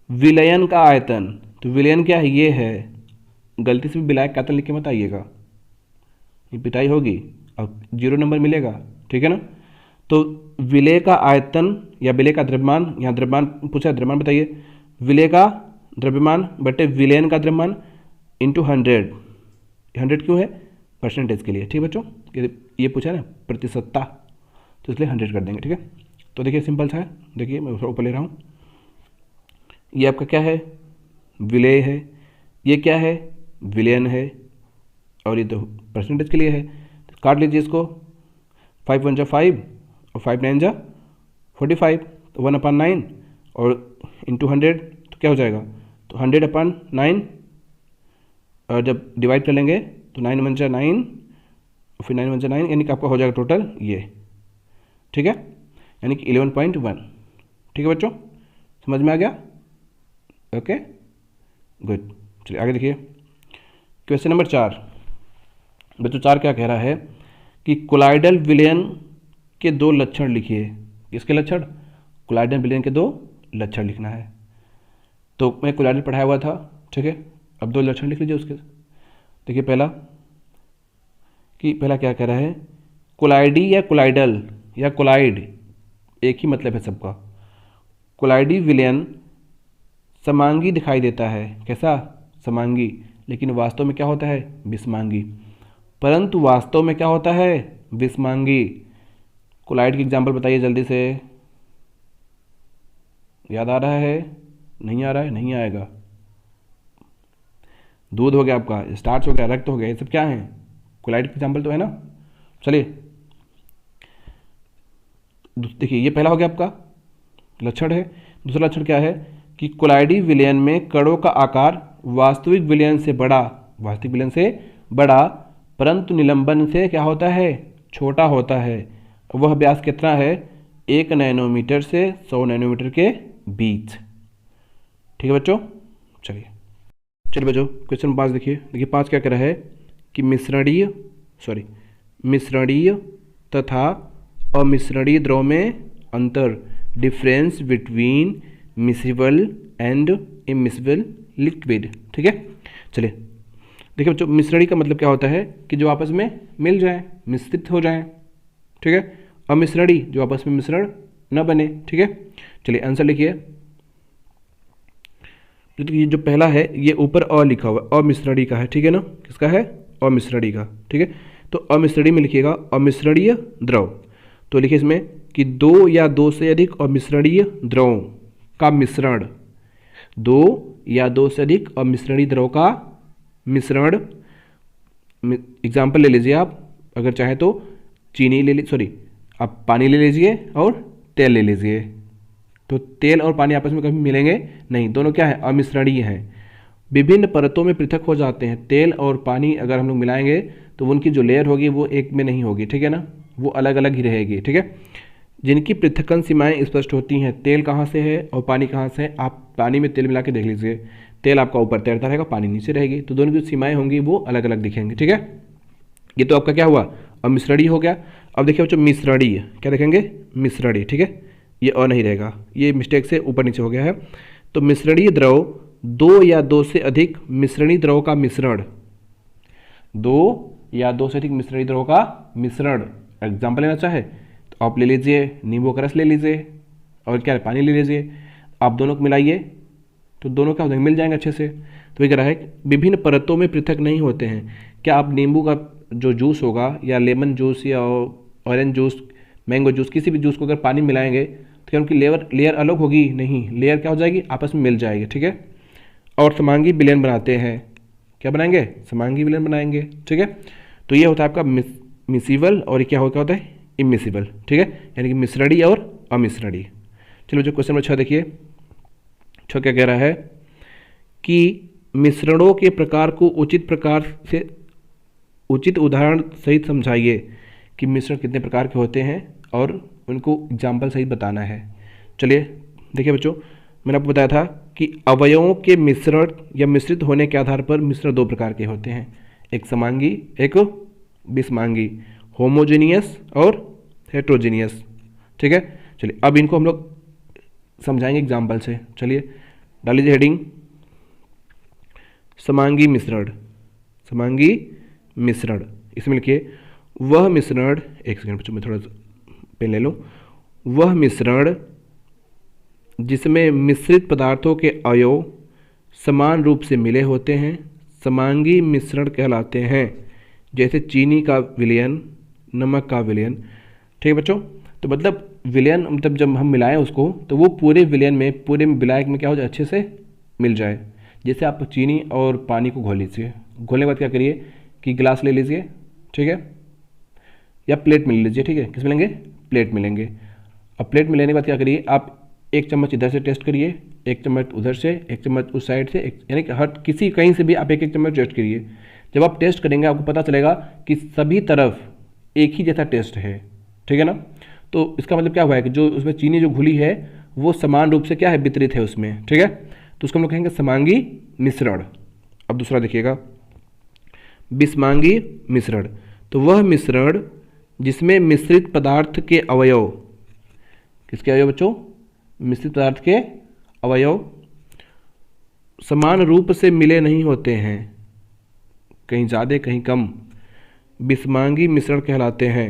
विलयन का आयतन, तो विलयन क्या है, ये है, गलती से भी विलायक का आयतन लिख के मत आइएगा, ये पिटाई होगी और 0 नंबर मिलेगा। ठीक है ना, तो विलेय का आयतन या विलेय का द्रव्यमान, यहाँ द्रव्यमान पूछा, द्रव्यमान बताइए, विलेय का द्रव्यमान बटे विलयन का द्रव्यमान इंटू 100। 100 क्यों है, परसेंटेज के लिए। ठीक है बच्चों, ये पूछा ना प्रतिशतता, तो इसलिए 100 कर देंगे। ठीक है, तो देखिए सिंपल सा है, देखिए मैं ऊपर ले रहा हूँ, ये आपका क्या है, विलेय है, ये क्या है, विलयन है, और ये तो परसेंटेज के लिए है, तो काट लीजिए इसको, 5 1 जा 5 और 5 9 जा 45, तो 1/9 और इंटू 100 तो क्या हो जाएगा, तो 100/9, और जब डिवाइड कर लेंगे तो 9 1 जा 9 और फिर 9 1 जा 9, यानी कि आपका हो जाएगा टोटल ये, ठीक है, यानी कि 11.1। ठीक है बच्चों, समझ में आ गया? Okay good. चलिए आगे देखिए क्वेश्चन नंबर 4। बच्चों 4 क्या कह रहा है कि कोलाइडल विलयन के 2 लक्षण लिखिए। किसके लक्षण? कोलाइडल विलयन के 2 लक्षण लिखना है। तो मैं कोलाइडल पढ़ाया हुआ था, ठीक है, अब 2 लक्षण लिख लीजिए उसके। देखिए पहला क्या कह रहा है, कोलाइडी या कोलाइडल या कोलाइड एक ही मतलब है सबका। कोलाइडी विलयन समांगी दिखाई देता है। कैसा? समांगी, लेकिन वास्तव में क्या होता है? विषमांगी। परंतु वास्तव में क्या होता है? विषमांगी। कोलाइड की एग्जाम्पल बताइए जल्दी से। याद आ रहा है? नहीं आ रहा है? नहीं आएगा। दूध हो गया आपका, स्टार्च हो गया, रक्त हो गया, ये सब क्या है? कोलाइड की एग्जाम्पल तो है ना। चलिए देखिए, ये पहला हो गया आपका लक्षण है। दूसरा लक्षण क्या है कि कोलाइडी विलयन में कणों का आकार वास्तविक विलयन से बड़ा, परंतु निलंबन से क्या होता है? छोटा होता है। वह व्यास कितना है? 1 नैनोमीटर से 100 नैनोमीटर के बीच। ठीक है बच्चों। चलिए बच्चों क्वेश्चन 5 देखिए 5 क्या कह रहा है कि मिश्रणीय तथा अमिश्रणीय द्रव में अंतर, difference between miscible and immiscible liquid. ठीक है, चलिए देखिए बच्चों, मिश्रणीय का मतलब क्या होता है कि जो आपस में मिल जाए, मिश्रित हो जाएं। ठीक है, अमिश्रणीय जो आपस में मिश्रण न बने। ठीक है, चलिए आंसर लिखिए। ये जो पहला है ये ऊपर अ लिखा हुआ है, अमिश्रणीय का है। ठीक है ना, किसका है? अमिश्रणीय का। ठीक है, तो अमिश्रणीय में लिखिएगा अमिश्रणीय द्रव। तो लिखिए इसमें कि 2 या 2 से अधिक अमिश्रणीय द्रवों का मिश्रण, 2 या 2 से अधिक अमिश्रणीय द्रव का मिश्रण। एग्जाम्पल ले लीजिए आप, अगर चाहे तो चीनी ले लीजिए, आप पानी ले लीजिए और तेल ले लीजिए। तो तेल और पानी आपस में कभी मिलेंगे नहीं, दोनों क्या है? अमिश्रणीय हैं, विभिन्न परतों में पृथक हो जाते हैं। तेल और पानी अगर हम लोग मिलाएंगे तो उनकी जो लेयर होगी वो एक में नहीं होगी। ठीक है ना, वो अलग अलग ही रहेगी। ठीक है, जिनकी पृथक्कन सीमाएं स्पष्ट होती हैं। तेल कहाँ से है और पानी कहाँ से है? आप पानी में तेल मिला के देख लीजिए, तेल आपका ऊपर तैरता रहेगा, पानी नीचे रहेगी, तो दोनों की सीमाएं होंगी वो अलग अलग दिखेंगी। ठीक है, ये तो आपका क्या हुआ? अमिश्रणीय हो गया। अब देखिए बच्चों मिश्रणीय, क्या देखेंगे? मिश्रणीय। ठीक है, ये अ नहीं रहेगा, ये मिस्टेक से ऊपर नीचे हो गया है। तो मिश्रणीय द्रव 2 या 2 से अधिक मिश्रणीय द्रव का मिश्रण, 2 या 2 से अधिक मिश्रणीय द्रव का मिश्रण। एग्जाम्पल लेना चाहे तो आप ले लीजिए नींबू का रस ले लीजिए और क्या पानी ले लीजिए, आप दोनों को मिलाइए तो दोनों क्या हो जाएंगे? मिल जाएंगे अच्छे से। तो ये कह रहा है विभिन्न परतों में पृथक नहीं होते हैं। क्या आप नींबू का जो जूस होगा या लेमन जूस या ऑरेंज जूस, मैंगो जूस, किसी भी जूस को अगर पानी मिलाएंगे तो क्या उनकी लेयर अलग होगी? नहीं, लेयर क्या हो जाएगी? आपस में मिल जाएगी। ठीक है, और समांगी विलयन बनाते हैं। क्या बनाएंगे? समांगी विलयन बनाएंगे। ठीक है, तो ये होता है आपका मिसिबल और क्या होता है? इमिसिबल। ठीक है, यानी कि मिश्रणीय और अमिश्रणीय। चलो जो क्वेश्चन नंबर 6 देखिए, 6 क्या कह रहा है कि मिश्रणों के प्रकार को उचित उदाहरण सहित समझाइए कि मिश्रण कितने प्रकार के होते हैं और उनको एग्जाम्पल सहित बताना है। चलिए देखिए बच्चों, मैंने आपको बताया था कि अवयवों के मिश्रण या मिश्रित होने के आधार पर मिश्रण 2 प्रकार के होते हैं, एक समांगी एक विषमांगी, होमोजेनियस और हेट्रोजेनियस। ठीक है, चलिए अब इनको हम लोग समझाएंगे एग्जाम्पल से। चलिए डाल लीजिए हेडिंग समांगी मिश्रण। समांगी मिश्रण, इसमें लिखिए वह मिश्रण, एक सेकंड बच्चों मैं थोड़ा पेन ले लूँ। वह मिश्रण जिसमें मिश्रित पदार्थों के अवयव समान रूप से मिले होते हैं समांगी मिश्रण कहलाते हैं। जैसे चीनी का विलयन, नमक का विलयन। ठीक है बच्चों, तो मतलब विलयन मतलब जब हम मिलाएं उसको तो वो पूरे विलयन में, पूरे विलायक में क्या हो जाए? अच्छे से मिल जाए। जैसे आप चीनी और पानी को घोल लीजिए, घोलने के बाद क्या करिए कि गिलास ले लीजिए। ठीक है, या प्लेट में ले लीजिए, ठीक है। किस मिलेंगे? प्लेट मिलेंगे। अब प्लेट में लेने के बाद क्या करिए आप, 1 चम्मच इधर से टेस्ट करिए, 1 चम्मच उधर से, 1 चम्मच उस साइड से, यानी कि हर किसी कहीं से भी आप 1-1 चम्मच टेस्ट करिए। जब आप टेस्ट करेंगे आपको पता चलेगा कि सभी तरफ एक ही जैसा टेस्ट है, ठीक है ना। तो इसका मतलब क्या हुआ है कि जो उसमें चीनी जो घुली है वो समान रूप से क्या है, वितरित है उसमें, ठीक है। तो उसको हम लोग कहेंगे समांगी मिश्रण। अब दूसरा देखिएगा, विषमांगी मिश्रण। तो वह मिश्रण जिसमें मिश्रित पदार्थ के अवयव, किसके अवयव बच्चों? मिश्रित पदार्थ के अवयव समान रूप से मिले नहीं होते हैं, कहीं ज़्यादा कहीं कम, विषमांगी मिश्रण कहलाते हैं।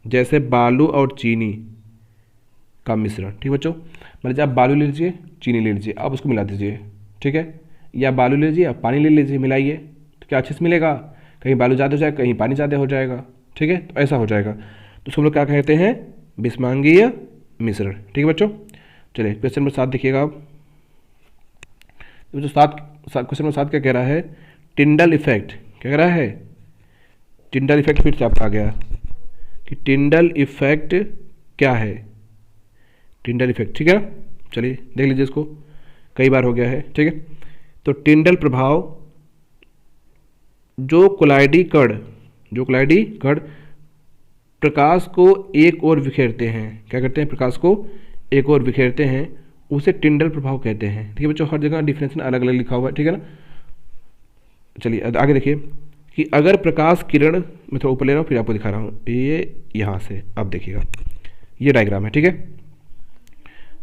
जैसे बालू और चीनी का मिश्रण, ठीक बच्चों। मतलब आप बालू ले लीजिए, चीनी ले लीजिए, आप उसको मिला दीजिए, ठीक है। या बालू ले लीजिए, आप पानी ले लीजिए, मिलाइए, तो क्या अच्छे से मिलेगा? कहीं बालू ज़्यादा हो जाएगा, कहीं पानी ज़्यादा हो जाएगा, ठीक है। तो ऐसा हो जाएगा, तो उसको हम लोग क्या कहते हैं? विषमांगीय मिश्रण, ठीक है बच्चों। चलिए क्वेश्चन नंबर 7 देखिएगा आप। जो क्वेश्चन नंबर 7 क्या कह रहा है? Tyndall effect. क्या कह रहा है? Tyndall effect. फिर से आपका आ गया कि टिंडल इफेक्ट क्या है? टिंडल इफेक्ट, ठीक है ना। चलिए देख लीजिए इसको, कई बार हो गया है, ठीक है। तो टिंडल प्रभाव, जो कोलाइडी कण प्रकाश को एक ओर बिखेरते हैं, क्या करते हैं? प्रकाश को एक ओर बिखेरते हैं, उसे टिंडल प्रभाव कहते हैं, ठीक है बच्चों। हर जगह डिफरेंशिएशन अलग अलग लिखा हुआ है, ठीक है ना। चलिए आगे देखिए कि अगर प्रकाश किरण, मैं थोड़ा ऊपर ले रहा हूँ फिर आपको दिखा रहा हूँ, ये यहाँ से आप देखिएगा, ये डायग्राम है, ठीक है।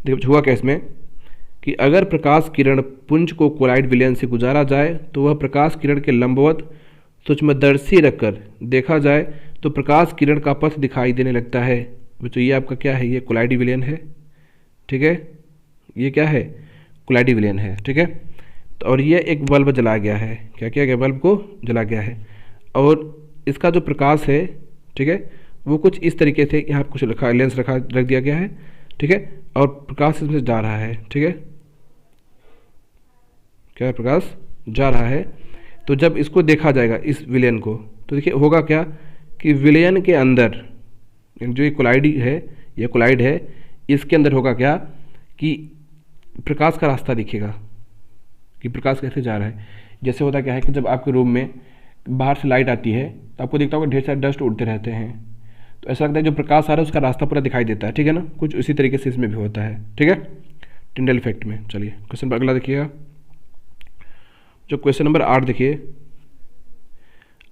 देखिए हुआ क्या इसमें कि अगर प्रकाश किरण पुंज को कोलाइड विलयन से गुजारा जाए तो वह प्रकाश किरण के लंबवत सूक्ष्मदर्शी रखकर देखा जाए तो प्रकाश किरण का पथ दिखाई देने लगता है। बच्चों ये आपका क्या है? ये कोलाइड विलयन है, ठीक है। ये क्या है? कोलाइड विलयन है, ठीक है। तो और ये एक बल्ब जला गया है, क्या किया गया? बल्ब को जला गया है, और इसका जो प्रकाश है, ठीक है, वो कुछ इस तरीके से यहाँ कुछ लेंस रख दिया गया है, ठीक है। और प्रकाश इसमें जा रहा है, ठीक है। क्या है? प्रकाश जा रहा है। तो जब इसको देखा जाएगा इस विलयन को, तो देखिए होगा क्या कि विलयन के अंदर जो ये कोलाइड है, इसके अंदर होगा क्या कि प्रकाश का रास्ता दिखेगा कि प्रकाश कैसे जा रहा है। जैसे होता क्या है कि जब आपके रूम में बाहर से लाइट आती है तो आपको दिखता होगा ढेर सारे डस्ट उड़ते रहते हैं, तो ऐसा लगता है जो प्रकाश आ रहा है उसका रास्ता पूरा दिखाई देता है, ठीक है ना। कुछ उसी तरीके से इसमें भी होता है, ठीक है, टिंडल इफेक्ट में। चलिए क्वेश्चन पर अगला देखिएगा, जो क्वेश्चन नंबर 8 देखिए,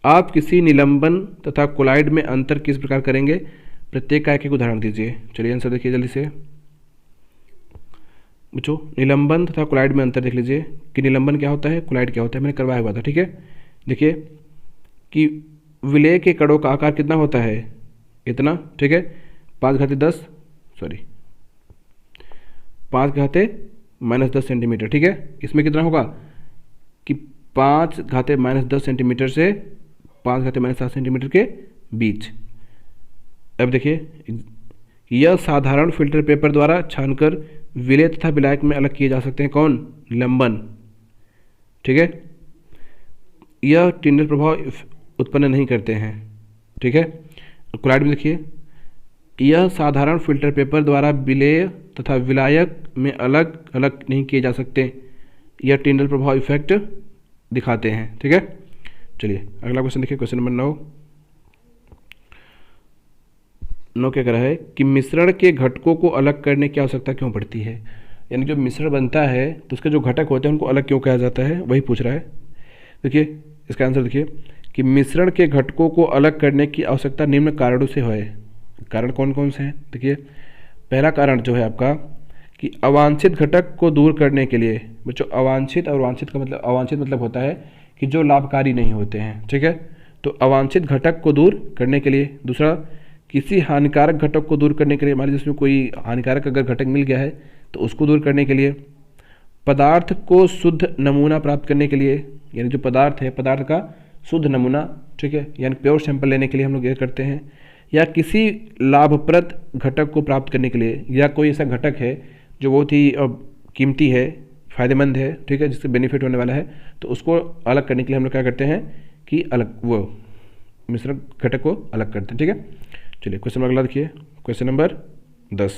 आप किसी निलंबन तथा कोलाइड में अंतर किस प्रकार करेंगे? प्रत्येक का एक उदाहरण दीजिए। चलिए आंसर देखिए जल्दी से बच्चों। निलंबन तथा कोलाइड में अंतर देख लीजिए कि निलंबन क्या होता है, कोलाइड क्या होता है, मैंने करवाया हुआ था, ठीक है। देखिए कि विलय के कणों का आकार कितना होता है? इतना, ठीक है, 5 -10 सेंटीमीटर, ठीक है। इसमें कितना होगा कि 5 - 10 सेंटीमीटर से 5 - 7 सेंटीमीटर के बीच। अब देखिए यह साधारण फिल्टर पेपर द्वारा छानकर विलय तथा विलायक में अलग किए जा सकते हैं। कौन? निलंबन, ठीक है। यह टिंडल प्रभाव उत्पन्न नहीं करते हैं, ठीक है। कोलाइड में देखिए यह साधारण फिल्टर पेपर द्वारा विलय तथा विलायक में अलग अलग नहीं किए जा सकते, यह टिंडल प्रभाव इफेक्ट दिखाते हैं, ठीक है। चलिए अगला क्वेश्चन देखिए, क्वेश्चन नंबर 9 क्या कह रहा है कि मिश्रण के घटकों को अलग करने की आवश्यकता क्यों पड़ती है? यानी जो मिश्रण बनता है तो उसके जो घटक होते हैं उनको अलग क्यों कहा जाता है, वही पूछ रहा है। देखिए इसका आंसर देखिए कि मिश्रण के घटकों को अलग करने की आवश्यकता निम्न कारणों से है। कारण कौन कौन से हैं? देखिए पहला कारण जो है आपका कि अवांछित घटक को दूर करने के लिए। बच्चों अवांछित और वांछित का मतलब, अवांछित मतलब होता है कि जो लाभकारी नहीं होते हैं, ठीक है। तो अवांछित घटक को दूर करने के लिए। दूसरा, किसी हानिकारक घटक को दूर करने के लिए, मान लीजिए जिसमें कोई हानिकारक अगर घटक मिल गया है तो उसको दूर करने के लिए। पदार्थ को शुद्ध नमूना प्राप्त करने के लिए, यानी जो पदार्थ है पदार्थ का शुद्ध नमूना, ठीक है, यानी प्योर सैंपल लेने के लिए हम लोग ये करते हैं। या किसी लाभप्रद घटक को प्राप्त करने के लिए, या कोई ऐसा घटक है जो बहुत ही कीमती है, फ़ायदेमंद है, ठीक है, जिससे बेनिफिट होने वाला है, तो उसको अलग करने के लिए हम लोग क्या करते हैं कि अलग वो मिश्रण घटक को अलग करते हैं, ठीक है। चलिए क्वेश्चन अगला देखिए, क्वेश्चन नंबर 10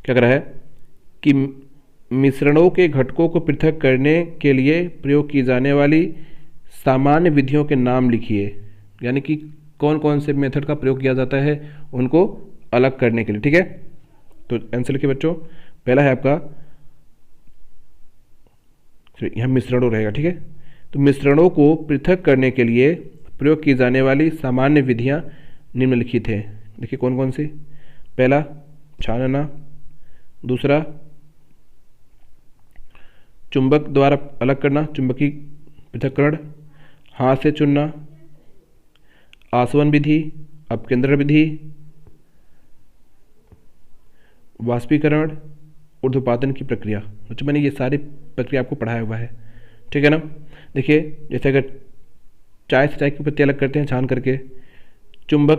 क्या कर रहा है कि मिश्रणों के घटकों को पृथक करने के लिए प्रयोग की जाने वाली सामान्य विधियों के नाम लिखिए। यानी कि कौन कौन से मेथड का प्रयोग किया जाता है उनको अलग करने के लिए, ठीक है। तो आंसर लिखिए बच्चों, पहला है आपका यहाँ मिश्रणों रहेगा, ठीक है। तो मिश्रणों को पृथक करने के लिए प्रयोग की जाने वाली सामान्य विधियाँ निम्नलिखित हैं। देखिए कौन कौन सी। पहला छानना, दूसरा चुंबक द्वारा अलग करना, चुंबकीय पृथक्करण, हाथ से चुनना, आसवन विधि, अपकेंद्रण विधि, वाष्पीकरण, ऊर्ध्वपातन की प्रक्रिया। बच्चों मैंने ये सारी प्रक्रिया आपको पढ़ाया हुआ है, ठीक है ना। देखिए जैसे अगर चाय से चाय की पत्ती अलग करते हैं छान करके, चुंबक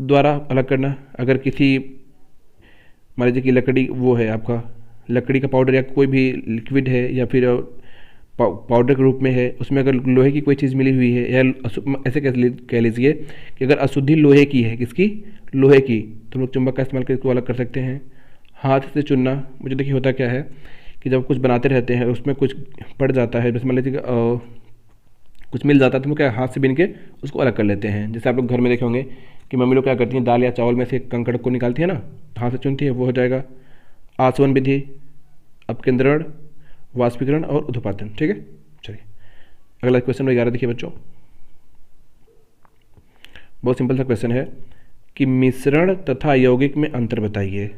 द्वारा अलग करना, अगर किसी मान लीजिए कि लकड़ी वो है आपका लकड़ी का पाउडर या कोई भी लिक्विड है या फिर पाउडर के रूप में है, उसमें अगर लोहे की कोई चीज़ मिली हुई है या ऐसे कह लीजिए कि अगर अशुद्धि लोहे की है, किसकी, लोहे की, तो लोग चुंबक का इस्तेमाल करके इसको अलग कर सकते हैं। हाथ से चुनना, मुझे देखिए होता क्या है कि जब कुछ बनाते रहते हैं उसमें कुछ पड़ जाता है, जैसे मान लीजिए कुछ मिल जाता है तो हम क्या हाथ से बीन के उसको अलग कर लेते हैं। जैसे आप लोग घर में देखे होंगे कि मम्मी लोग क्या करती हैं, दाल या चावल में से कंकड़ को निकालती है ना, हाथ से चुनती है, वो हो जाएगा आसवन विधि, अपकेंद्रण, वाष्पीकरण और ऊर्ध्वपातन, ठीक है। चलिए अगला क्वेश्चन नंबर 11 देखिए बच्चों, बहुत सिंपल सा क्वेश्चन है कि मिश्रण तथा यौगिक में अंतर बताइए।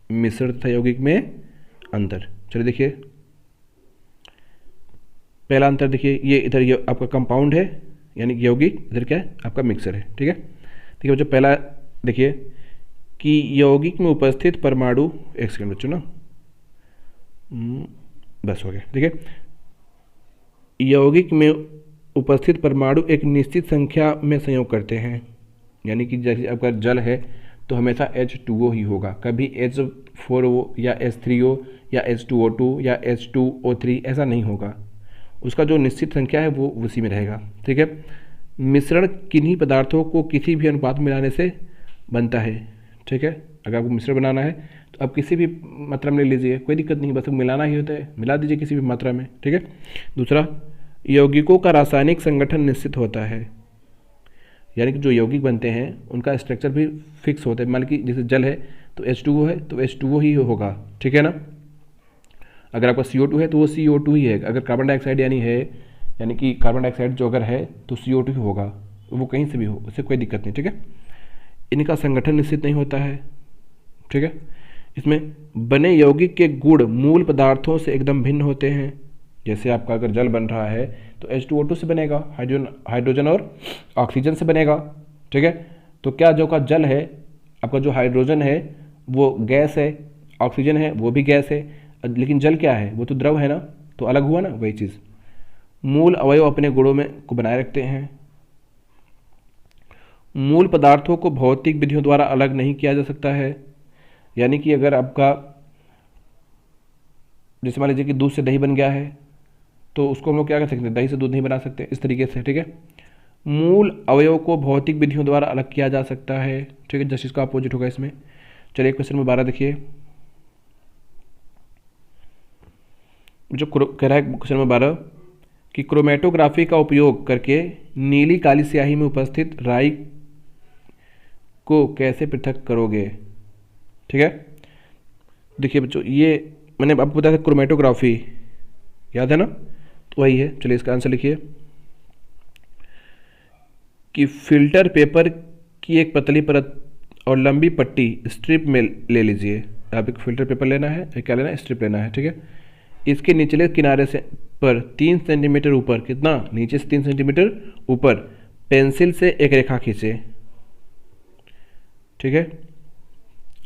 मिश्रण तथा यौगिक में अंतर, चलिए देखिए पहला अंतर देखिए, ये इधर आपका कंपाउंड है यानी यौगिक, इधर क्या है आपका मिक्सर है, ठीक है। देखिए बच्चों पहला देखिए कि यौगिक में उपस्थित परमाणु, एक सेकंड बच्चों ना, बस हो गया। देखिए यौगिक में उपस्थित परमाणु एक निश्चित संख्या में संयोग करते हैं। यानी कि जैसे आपका जल है तो हमेशा H2O ही होगा, कभी H4O या H3O या H2O2 या H2O3 ऐसा नहीं होगा। उसका जो निश्चित संख्या है वो उसी में रहेगा, ठीक है। मिश्रण किन्हीं पदार्थों को किसी भी अनुपात में मिलाने से बनता है, ठीक है। अगर आपको मिश्रण बनाना है तो आप किसी भी मात्रा में ले लीजिए, कोई दिक्कत नहीं, बस मिलाना ही होता है, मिला दीजिए किसी भी मात्रा में, ठीक है। दूसरा, यौगिकों का रासायनिक संगठन निश्चित होता है। यानी कि जो यौगिक बनते हैं उनका स्ट्रक्चर भी फिक्स होता है। मान लीजिए जैसे जल है तो H2O है तो H2O ही होगा, ठीक है ना। अगर आपका CO2 है तो वो CO2 ही है। अगर कार्बन डाइऑक्साइड यानी कि कार्बन डाइऑक्साइड जो अगर है तो CO2 ही होगा, वो कहीं से भी हो, उससे कोई दिक्कत नहीं, ठीक है। इनका संगठन निश्चित नहीं होता है, ठीक है। इसमें बने यौगिक के गुण मूल पदार्थों से एकदम भिन्न होते हैं। जैसे आपका अगर जल बन रहा है तो H2O2 से बनेगा, हाइड्रोजन और ऑक्सीजन से बनेगा, ठीक है। तो क्या जो का जल है, आपका जो हाइड्रोजन है वो गैस है, ऑक्सीजन है वो भी गैस है, लेकिन जल क्या है, वो तो द्रव है ना, तो अलग हुआ ना, वही चीज़। मूल अवयव अपने गुणों में को बनाए रखते हैं। मूल पदार्थों को भौतिक विधियों द्वारा अलग नहीं किया जा सकता है। यानी कि अगर आपका जैसे मान लीजिए कि दूध से दही बन गया है तो उसको हम लोग क्या कर सकते हैं, दही से दूध नहीं बना सकते, इस तरीके से, ठीक है। मूल अवयव को भौतिक विधियों द्वारा अलग किया जा सकता है, ठीक है, जस्ट इसका अपोजिट होगा इसमें। चलिए क्वेश्चन नंबर 12 देखिए, जो कह रहा है क्वेश्चन नंबर 12 कि क्रोमेटोग्राफी का उपयोग करके नीली काली स्याही में उपस्थित राई को कैसे पृथक करोगे, ठीक है। देखिए बच्चों ये मैंने आपको बताया था क्रोमेटोग्राफी, याद है ना, तो वही है। चलिए इसका आंसर लिखिए कि फिल्टर पेपर की एक पतली परत और लंबी पट्टी स्ट्रिप में ले लीजिए। आप एक फिल्टर पेपर लेना है, क्या लेना है, स्ट्रिप लेना है, ठीक है। इसके निचले किनारे से पर 3 सेंटीमीटर ऊपर, कितना, नीचे से 3 सेंटीमीटर ऊपर पेंसिल से एक रेखा खींचे, ठीक है।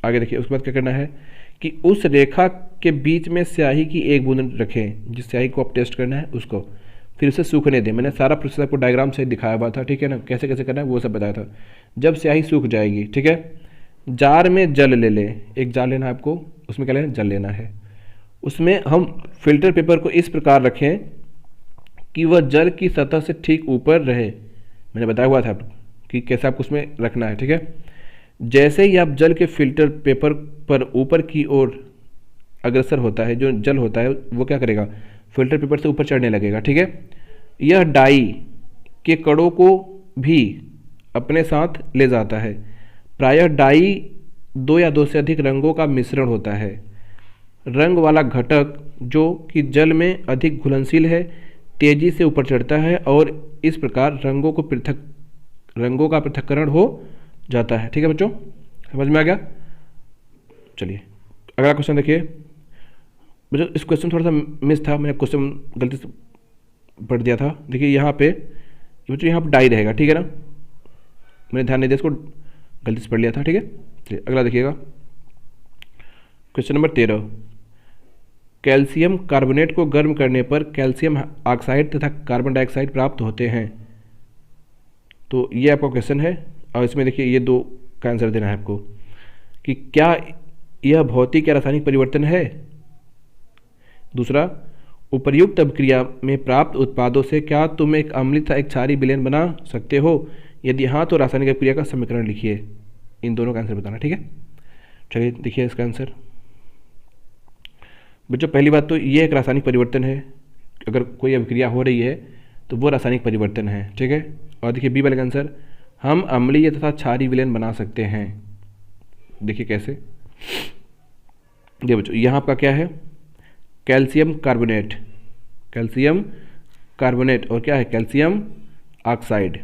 आगे देखिए उसके बाद क्या करना है कि उस रेखा के बीच में स्याही की एक बूंद रखें। जिस स्याही को आप टेस्ट करना है उसको फिर उसे सूखने दें। मैंने सारा प्रोसेस आपको डायग्राम से दिखाया हुआ था, ठीक है ना, कैसे कैसे करना है वो सब बताया था। जब स्याही सूख जाएगी, ठीक है, जार में जल ले लें, एक जार लेना है आपको, उसमें क्या लेना है, जल लेना है। उसमें हम फिल्टर पेपर को इस प्रकार रखें कि वह जल की सतह से ठीक ऊपर रहे, मैंने बताया हुआ था, कि कैसे आपको उसमें रखना है, ठीक है। जैसे ही आप जल के फिल्टर पेपर पर ऊपर की ओर अग्रसर होता है, जो जल होता है वो क्या करेगा, फिल्टर पेपर से ऊपर चढ़ने लगेगा, ठीक है। यह डाई के कणों को भी अपने साथ ले जाता है। प्रायः डाई दो या दो से अधिक रंगों का मिश्रण होता है। रंग वाला घटक जो कि जल में अधिक घुलनशील है तेजी से ऊपर चढ़ता है और इस प्रकार रंगों का पृथक्करण हो जाता है, ठीक है बच्चों, समझ में आ गया। चलिए अगला क्वेश्चन देखिए बच्चों। इस क्वेश्चन थोड़ा सा मिस था, मैंने क्वेश्चन गलती से पढ़ दिया था। देखिए यहाँ पे बच्चों, यहाँ पर डाई रहेगा, ठीक है ना, मैंने ध्यान नहीं दिया, इसको गलती से पढ़ लिया था, ठीक है। चलिए अगला देखिएगा, क्वेश्चन नंबर 13। कैल्शियम कार्बोनेट को गर्म करने पर कैल्शियम ऑक्साइड तथा कार्बन डाइऑक्साइड प्राप्त होते हैं। तो ये आपका क्वेश्चन है और इसमें देखिए ये दो का आंसर देना है आपको कि क्या यह भौतिक या रासायनिक परिवर्तन है। दूसरा, उपर्युक्त अभिक्रिया में प्राप्त उत्पादों से क्या तुम एक अम्लीय तथा एक क्षारीय विलयन बना सकते हो, यदि हाँ तो रासायनिक अभिक्रिया का समीकरण लिखिए। इन दोनों का आंसर बताना, ठीक है। चलिए देखिए इसका आंसर बच्चों। पहली बात तो ये एक रासायनिक परिवर्तन है, अगर कोई अभिक्रिया हो रही है तो वो रासायनिक परिवर्तन है, ठीक है। और देखिए बी वाले का आंसर, हम अम्लीय तथा क्षारीय विलयन बना सकते हैं। देखिए कैसे, देखिए बच्चों यहाँ आपका क्या है, कैल्शियम कार्बोनेट, कैल्शियम कार्बोनेट और क्या है कैल्शियम ऑक्साइड।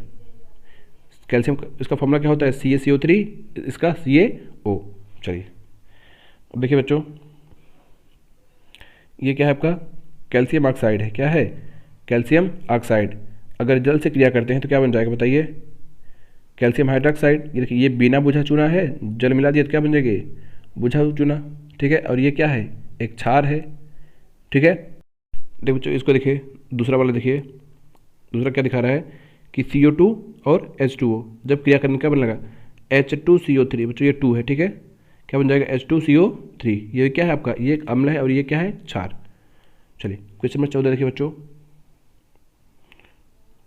कैल्शियम इसका फॉर्मूला क्या होता है CaCO3, इसका CaO। चलिए अब देखिए बच्चों, ये क्या है आपका कैल्शियम ऑक्साइड है, क्या है कैल्शियम ऑक्साइड। अगर जल से क्रिया करते हैं तो क्या बन जाएगा बताइए, कैल्शियम हाइड्रोक्साइड। ये देखिए ये बिना बुझा चूना है, जल मिला दिया तो क्या बन जाएगी बुझा चूना, ठीक है। और ये क्या है एक क्षार है, ठीक है। देखो बच्चों इसको देखिए, दूसरा वाला देखिए, दूसरा क्या दिखा रहा है कि CO2 और H2O जब क्रिया करने का बन लगा H2CO3। बच्चों ये 2 है, ठीक है, क्या बन जाएगा H2CO3। ये क्या है आपका, ये एक अम्ल है और ये क्या है क्षार। चलिए क्वेश्चन नंबर 14 देखिए बच्चों।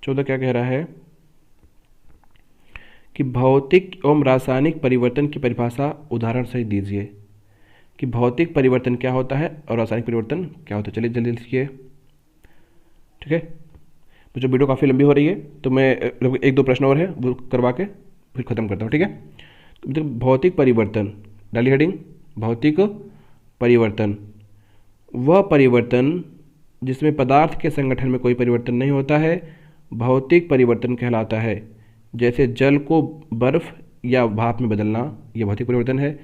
14 क्या कह रहा है कि भौतिक एवं रासायनिक परिवर्तन की परिभाषा उदाहरण सहित दीजिए, कि भौतिक परिवर्तन क्या होता है और रासायनिक परिवर्तन क्या होता है। चलिए जल्दी लिखिए, ठीक है बच्चों। वीडियो काफ़ी लंबी हो रही है तो मैं एक दो प्रश्न और है वो करवा के फिर ख़त्म करता हूँ, ठीक है। भौतिक परिवर्तन, डाली हेडिंग भौतिक परिवर्तन, वह परिवर्तन जिसमें पदार्थ के संगठन में कोई परिवर्तन नहीं होता है भौतिक परिवर्तन कहलाता है। जैसे जल को बर्फ या भाप में बदलना, यह भौतिक परिवर्तन है।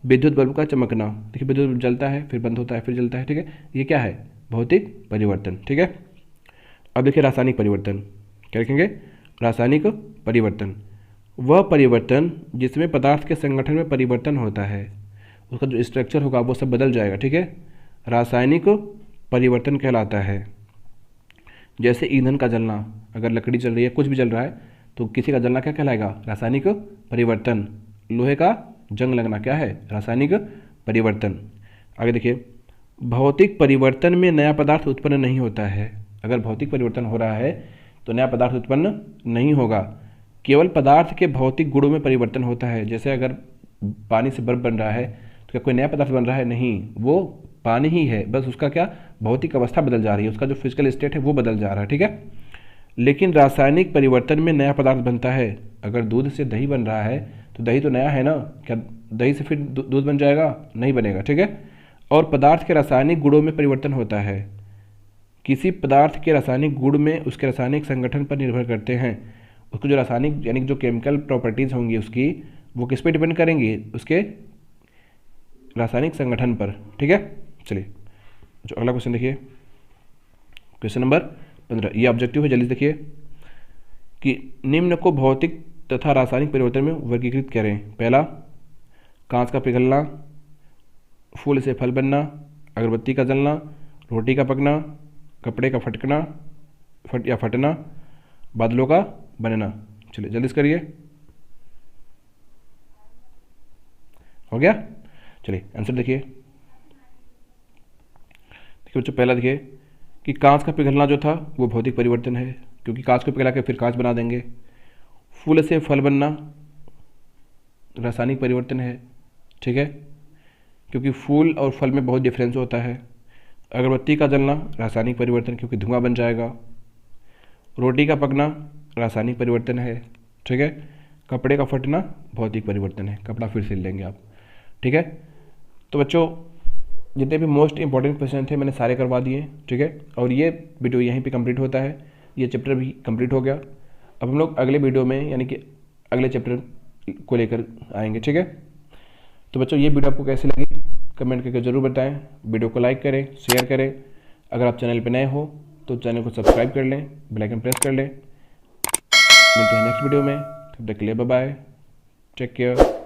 विद्युत बल्ब का चमकना, देखिए विद्युत बल्ब जलता है फिर बंद होता है फिर जलता है, ठीक है, ये क्या है भौतिक परिवर्तन, ठीक है। अब देखिए रासायनिक परिवर्तन, क्या लिखेंगे रासायनिक परिवर्तन, वह परिवर्तन जिसमें पदार्थ के संगठन में परिवर्तन होता है, उसका जो स्ट्रक्चर होगा वो सब बदल जाएगा, ठीक है, रासायनिक परिवर्तन कहलाता है। जैसे ईंधन का जलना, अगर लकड़ी जल रही है कुछ भी जल रहा है तो किसी का जलना क्या कहलाएगा रासायनिक परिवर्तन। लोहे का जंग लगना क्या है रासायनिक परिवर्तन। आगे देखिए, भौतिक परिवर्तन में नया पदार्थ उत्पन्न नहीं होता है। अगर भौतिक परिवर्तन हो रहा है तो नया पदार्थ उत्पन्न नहीं होगा, केवल पदार्थ के भौतिक गुणों में परिवर्तन होता है। जैसे अगर पानी से बर्फ बन रहा है तो क्या कोई नया पदार्थ बन रहा है, नहीं, वो पानी ही है, बस उसका क्या भौतिक अवस्था बदल जा रही है, उसका जो फिजिकल स्टेट है वो बदल जा रहा है, ठीक है। लेकिन रासायनिक परिवर्तन में नया पदार्थ बनता है। अगर दूध से दही बन रहा है तो दही तो नया है ना, क्या दही से फिर दूध बन जाएगा, नहीं बनेगा, ठीक है। और पदार्थ के रासायनिक गुणों में परिवर्तन होता है। किसी पदार्थ के रासायनिक गुण में उसके रासायनिक संगठन पर निर्भर करते हैं। उसको जो रासायनिक यानी जो केमिकल प्रॉपर्टीज़ होंगी उसकी, वो किस पे डिपेंड करेंगी, उसके रासायनिक संगठन पर, ठीक है। चलिए जो अगला क्वेश्चन देखिए, क्वेश्चन नंबर 15, ये ऑब्जेक्टिव है, जल्दी देखिए कि निम्न को भौतिक तथा रासायनिक परिवर्तन में वर्गीकृत करें। पहला, कांच का पिघलना, फूल से फल बनना, अगरबत्ती का जलना, रोटी का पकना, कपड़े का फटना, बादलों का बनना। चलिए जल्दी से करिए, हो गया। चलिए आंसर देखिए बच्चों। पहला देखिए कि कांच का पिघलना जो था वो भौतिक परिवर्तन है, क्योंकि कांच को पिघला के फिर कांच बना देंगे। फूल से फल बनना रासायनिक परिवर्तन है, ठीक है, क्योंकि फूल और फल में बहुत डिफरेंस होता है। अगरबत्ती का जलना रासायनिक परिवर्तन, क्योंकि धुआं बन जाएगा। रोटी का पकना रासायनिक परिवर्तन है, ठीक है। कपड़े का फटना भौतिक परिवर्तन है, कपड़ा फिर सिल लेंगे आप, ठीक है। तो बच्चों जितने भी मोस्ट इंपॉर्टेंट क्वेश्चन थे मैंने सारे करवा दिए, ठीक है। और ये वीडियो यहीं पे कंप्लीट होता है, ये चैप्टर भी कंप्लीट हो गया। अब हम लोग अगले वीडियो में यानी कि अगले चैप्टर को लेकर आएंगे, ठीक है। तो बच्चों ये वीडियो आपको कैसी लगी कमेंट करके ज़रूर बताएं। वीडियो को लाइक करें, शेयर करें। अगर आप चैनल पर नए हो तो चैनल को सब्सक्राइब कर लें, बेल आइकन प्रेस कर लें। मिलते हैं नेक्स्ट वीडियो में, तब तक के लिए बाय बाय, टेक केयर।